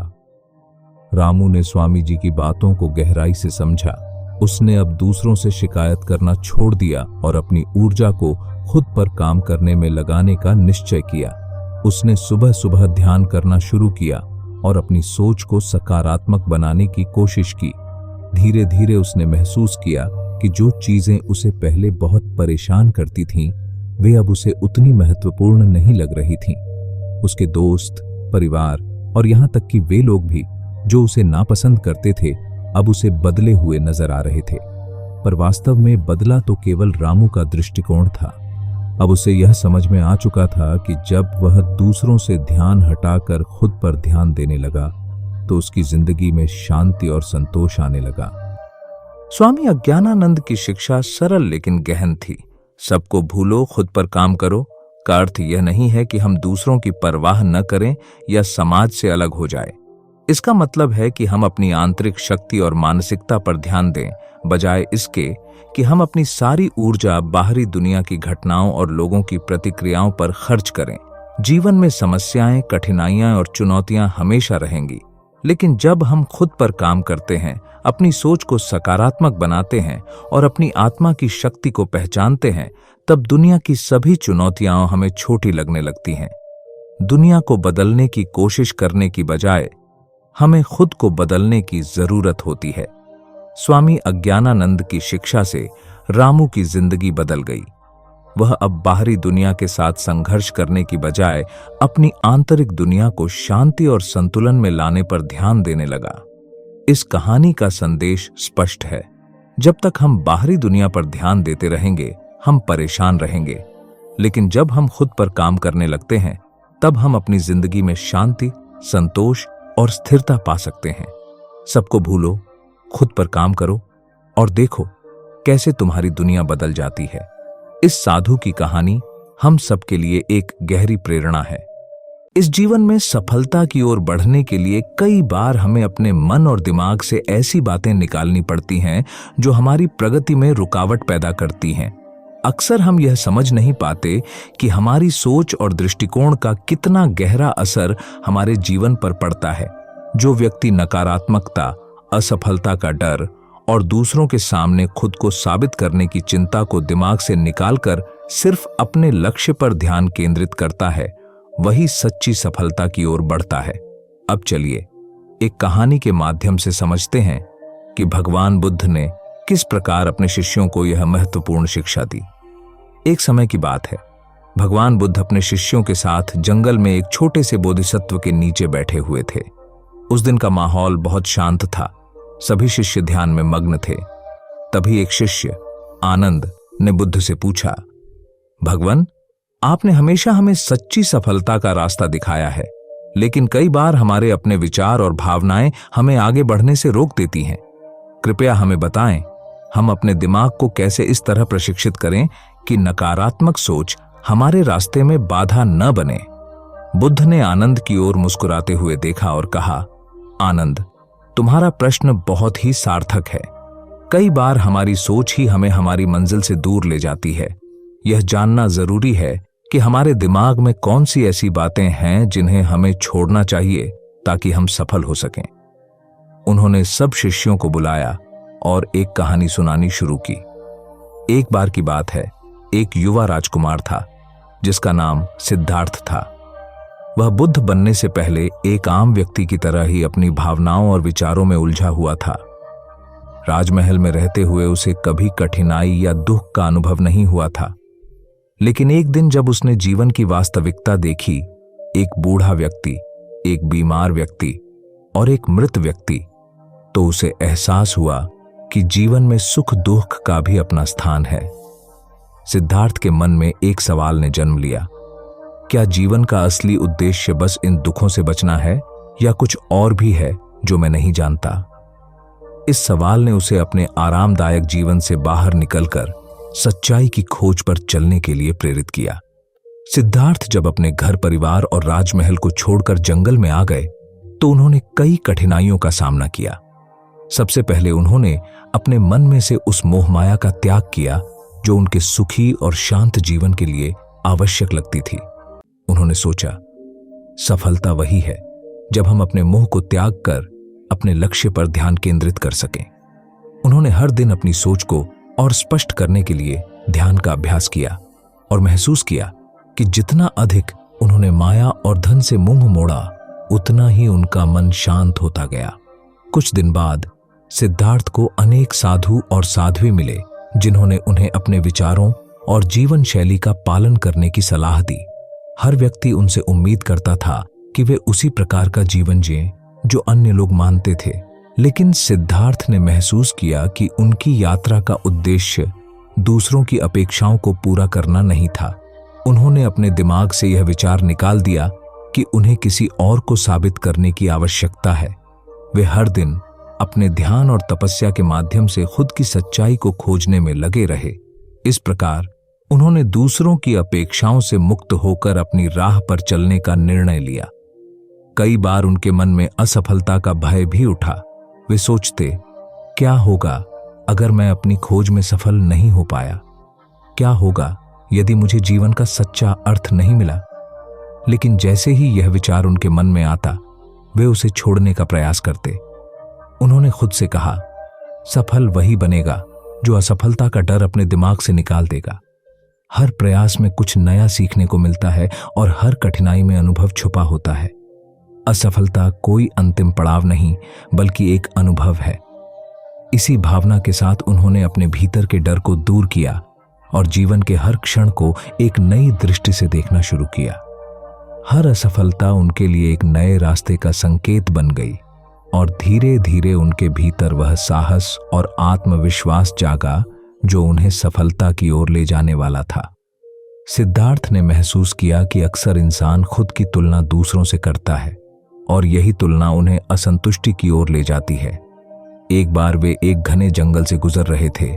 रामू ने स्वामी जी की बातों को गहराई से समझा। उसने अब दूसरों से शिकायत करना छोड़ दिया और अपनी ऊर्जा को खुद पर काम करने में लगाने का निश्चय किया। उसने सुबह सुबह ध्यान करना शुरू किया और अपनी सोच को सकारात्मक बनाने की कोशिश की। धीरे धीरे उसने महसूस किया कि जो चीजें उसे पहले बहुत परेशान करती थीं, वे अब उसे उतनी महत्वपूर्ण नहीं लग रही थीं। उसके दोस्त, परिवार और यहाँ तक कि वे लोग भी जो उसे नापसंद करते थे, अब उसे बदले हुए नजर आ रहे थे। पर वास्तव में बदला तो केवल रामू का दृष्टिकोण था। अब उसे यह समझ में आ चुका था कि जब वह दूसरों से ध्यान हटाकर खुद पर ध्यान देने लगा, तो उसकी जिंदगी में शांति और संतोष आने लगा। स्वामी अज्ञानानंद की शिक्षा सरल लेकिन गहन थी। सबको भूलो, खुद पर काम करो का अर्थ यह नहीं है कि हम दूसरों की परवाह न करें या समाज से अलग हो जाए। इसका मतलब है कि हम अपनी आंतरिक शक्ति और मानसिकता पर ध्यान दें, बजाय इसके कि हम अपनी सारी ऊर्जा बाहरी दुनिया की घटनाओं और लोगों की प्रतिक्रियाओं पर खर्च करें। जीवन में समस्याएं, कठिनाइयां और चुनौतियां हमेशा रहेंगी, लेकिन जब हम खुद पर काम करते हैं, अपनी सोच को सकारात्मक बनाते हैं और अपनी आत्मा की शक्ति को पहचानते हैं, तब दुनिया की सभी चुनौतियां हमें छोटी लगने लगती हैं। दुनिया को बदलने की कोशिश करने की बजाय हमें खुद को बदलने की जरूरत होती है। स्वामी अज्ञानानंद की शिक्षा से रामू की जिंदगी बदल गई। वह अब बाहरी दुनिया के साथ संघर्ष करने की बजाय अपनी आंतरिक दुनिया को शांति और संतुलन में लाने पर ध्यान देने लगा। इस कहानी का संदेश स्पष्ट है। जब तक हम बाहरी दुनिया पर ध्यान देते रहेंगे, हम परेशान रहेंगे, लेकिन जब हम खुद पर काम करने लगते हैं, तब हम अपनी जिंदगी में शांति, संतोष और स्थिरता पा सकते हैं। सबको भूलो, खुद पर काम करो और देखो कैसे तुम्हारी दुनिया बदल जाती है। इस साधु की कहानी हम सबके लिए एक गहरी प्रेरणा है। इस जीवन में सफलता की ओर बढ़ने के लिए कई बार हमें अपने मन और दिमाग से ऐसी बातें निकालनी पड़ती हैं जो हमारी प्रगति में रुकावट पैदा करती हैं। अक्सर हम यह समझ नहीं पाते कि हमारी सोच और दृष्टिकोण का कितना गहरा असर हमारे जीवन पर पड़ता है। जो व्यक्ति नकारात्मकता, असफलता का डर और दूसरों के सामने खुद को साबित करने की चिंता को दिमाग से निकालकर सिर्फ अपने लक्ष्य पर ध्यान केंद्रित करता है, वही सच्ची सफलता की ओर बढ़ता है। अब चलिए एक कहानी के माध्यम से समझते हैं कि भगवान बुद्ध ने किस प्रकार अपने शिष्यों को यह महत्वपूर्ण शिक्षा दी। एक समय की बात है, भगवान बुद्ध अपने शिष्यों के साथ जंगल में एक छोटे से बोधिसत्व के नीचे बैठे हुए थे। उस दिन का माहौल बहुत शांत था। सभी शिष्य ध्यान में मग्न थे। तभी एक शिष्य आनंद ने बुद्ध से पूछा, भगवान, आपने हमेशा हमें सच्ची सफलता का रास्ता दिखाया है, लेकिन कई बार हमारे अपने विचार और भावनाएं हमें आगे बढ़ने से रोक देती हैं। कृपया हमें बताएं, हम अपने दिमाग को कैसे इस तरह प्रशिक्षित करें कि नकारात्मक सोच हमारे रास्ते में बाधा न बने। बुद्ध ने आनंद की ओर मुस्कुराते हुए देखा और कहा, आनंद, तुम्हारा प्रश्न बहुत ही सार्थक है। कई बार हमारी सोच ही हमें हमारी मंजिल से दूर ले जाती है। यह जानना जरूरी है कि हमारे दिमाग में कौन सी ऐसी बातें हैं जिन्हें हमें छोड़ना चाहिए ताकि हम सफल हो सकें। उन्होंने सब शिष्यों को बुलाया और एक कहानी सुनानी शुरू की। एक बार की बात है, एक युवा राजकुमार था जिसका नाम सिद्धार्थ था। वह बुद्ध बनने से पहले एक आम व्यक्ति की तरह ही अपनी भावनाओं और विचारों में उलझा हुआ था। राजमहल में रहते हुए उसे कभी कठिनाई या दुख का अनुभव नहीं हुआ था। लेकिन एक दिन जब उसने जीवन की वास्तविकता देखी, एक बूढ़ा व्यक्ति, एक बीमार व्यक्ति और एक मृत व्यक्ति, तो उसे एहसास हुआ कि जीवन में सुख दुख का भी अपना स्थान है। सिद्धार्थ के मन में एक सवाल ने जन्म लिया, क्या जीवन का असली उद्देश्य बस इन दुखों से बचना है या कुछ और भी है जो मैं नहीं जानता? इस सवाल ने उसे अपने आरामदायक जीवन से बाहर निकलकर सच्चाई की खोज पर चलने के लिए प्रेरित किया। सिद्धार्थ जब अपने घर परिवार और राजमहल को छोड़कर जंगल में आ गए तो उन्होंने कई कठिनाइयों का सामना किया। सबसे पहले उन्होंने अपने मन में से उस मोहमाया का त्याग किया जो उनके सुखी और शांत जीवन के लिए आवश्यक लगती थी। उन्होंने सोचा, सफलता वही है जब हम अपने मोह को त्याग कर अपने लक्ष्य पर ध्यान केंद्रित कर सकें। उन्होंने हर दिन अपनी सोच को और स्पष्ट करने के लिए ध्यान का अभ्यास किया और महसूस किया कि जितना अधिक उन्होंने माया और धन से मुंह मोड़ा, उतना ही उनका मन शांत होता गया। कुछ दिन बाद सिद्धार्थ को अनेक साधु और साध्वी मिले जिन्होंने उन्हें अपने विचारों और जीवन शैली का पालन करने की सलाह दी। हर व्यक्ति उनसे उम्मीद करता था कि वे उसी प्रकार का जीवन जिएं जो अन्य लोग मानते थे, लेकिन सिद्धार्थ ने महसूस किया कि उनकी यात्रा का उद्देश्य दूसरों की अपेक्षाओं को पूरा करना नहीं था। उन्होंने अपने दिमाग से यह विचार निकाल दिया कि उन्हें किसी और को साबित करने की आवश्यकता है। वे हर दिन अपने ध्यान और तपस्या के माध्यम से खुद की सच्चाई को खोजने में लगे रहे। इस प्रकार उन्होंने दूसरों की अपेक्षाओं से मुक्त होकर अपनी राह पर चलने का निर्णय लिया। कई बार उनके मन में असफलता का भय भी उठा। वे सोचते, क्या होगा अगर मैं अपनी खोज में सफल नहीं हो पाया? क्या होगा यदि मुझे जीवन का सच्चा अर्थ नहीं मिला? लेकिन जैसे ही यह विचार उनके मन में आता, वे उसे छोड़ने का प्रयास करते। उन्होंने खुद से कहा, सफल वही बनेगा जो असफलता का डर अपने दिमाग से निकाल देगा। हर प्रयास में कुछ नया सीखने को मिलता है और हर कठिनाई में अनुभव छुपा होता है। असफलता कोई अंतिम पड़ाव नहीं, बल्कि एक अनुभव है। इसी भावना के साथ उन्होंने अपने भीतर के डर को दूर किया और जीवन के हर क्षण को एक नई दृष्टि से देखना शुरू किया। हर असफलता उनके लिए एक नए रास्ते का संकेत बन गई और धीरे धीरे उनके भीतर वह साहस और आत्मविश्वास जागा जो उन्हें सफलता की ओर ले जाने वाला था। सिद्धार्थ ने महसूस किया कि अक्सर इंसान खुद की तुलना दूसरों से करता है और यही तुलना उन्हें असंतुष्टि की ओर ले जाती है। एक बार वे एक घने जंगल से गुजर रहे थे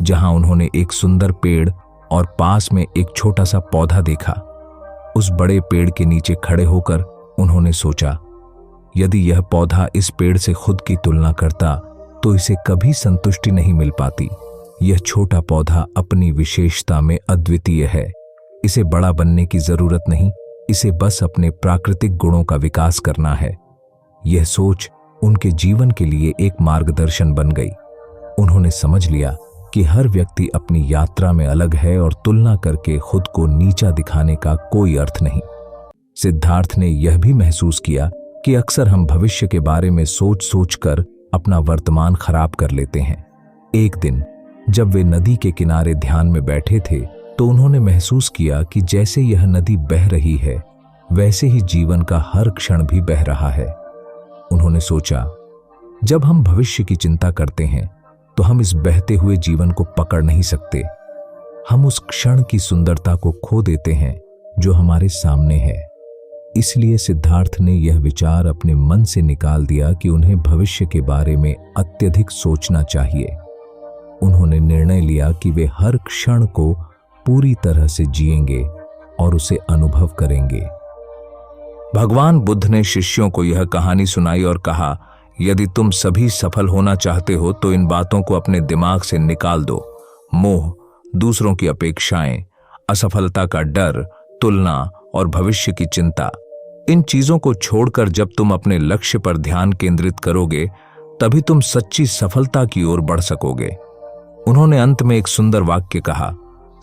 जहां उन्होंने एक सुंदर पेड़ और पास में एक छोटा सा पौधा देखा। उस बड़े पेड़ के नीचे खड़े होकर उन्होंने सोचा, यदि यह पौधा इस पेड़ से खुद की तुलना करता तो इसे कभी संतुष्टि नहीं मिल पाती। यह छोटा पौधा अपनी विशेषता में अद्वितीय है। इसे बड़ा बनने की जरूरत नहीं, इसे बस अपने प्राकृतिक गुणों का विकास करना है। यह सोच उनके जीवन के लिए एक मार्गदर्शन बन गई। उन्होंने समझ लिया कि हर व्यक्ति अपनी यात्रा में अलग है और तुलना करके खुद को नीचा दिखाने का कोई अर्थ नहीं। सिद्धार्थ ने यह भी महसूस किया कि अक्सर हम भविष्य के बारे में सोच सोचकर अपना वर्तमान खराब कर लेते हैं। एक दिन जब वे नदी के किनारे ध्यान में बैठे थे तो उन्होंने महसूस किया कि जैसे यह नदी बह रही है, वैसे ही जीवन का हर क्षण भी बह रहा है। उन्होंने सोचा, जब हम भविष्य की चिंता करते हैं तो हम इस बहते हुए जीवन को पकड़ नहीं सकते। हम उस क्षण की सुंदरता को खो देते हैं जो हमारे सामने है। इसलिए सिद्धार्थ ने यह विचार अपने मन से निकाल दिया कि उन्हें भविष्य के बारे में अत्यधिक सोचना चाहिए। उन्होंने निर्णय लिया कि वे हर क्षण को पूरी तरह से जिएंगे और उसे अनुभव करेंगे। भगवान बुद्ध ने शिष्यों को यह कहानी सुनाई और कहा, यदि तुम सभी सफल होना चाहते हो तो इन बातों को अपने दिमाग से निकाल दो। मोह, दूसरों की अपेक्षाएं, असफलता का डर, तुलना और भविष्य की चिंता, इन चीजों को छोड़कर जब तुम अपने लक्ष्य पर ध्यान केंद्रित करोगे तभी तुम सच्ची सफलता की ओर बढ़ सकोगे। उन्होंने अंत में एक सुंदर वाक्य कहा,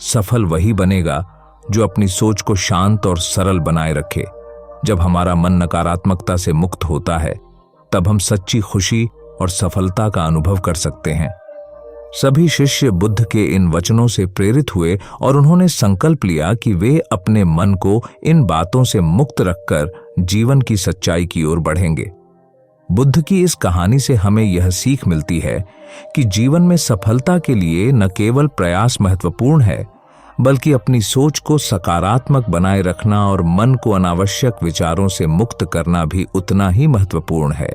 सफल वही बनेगा जो अपनी सोच को शांत और सरल बनाए रखे। जब हमारा मन नकारात्मकता से मुक्त होता है तब हम सच्ची खुशी और सफलता का अनुभव कर सकते हैं। सभी शिष्य बुद्ध के इन वचनों से प्रेरित हुए और उन्होंने संकल्प लिया कि वे अपने मन को इन बातों से मुक्त रखकर जीवन की सच्चाई की ओर बढ़ेंगे। बुद्ध की इस कहानी से हमें यह सीख मिलती है कि जीवन में सफलता के लिए न केवल प्रयास महत्वपूर्ण है, बल्कि अपनी सोच को सकारात्मक बनाए रखना और मन को अनावश्यक विचारों से मुक्त करना भी उतना ही महत्वपूर्ण है।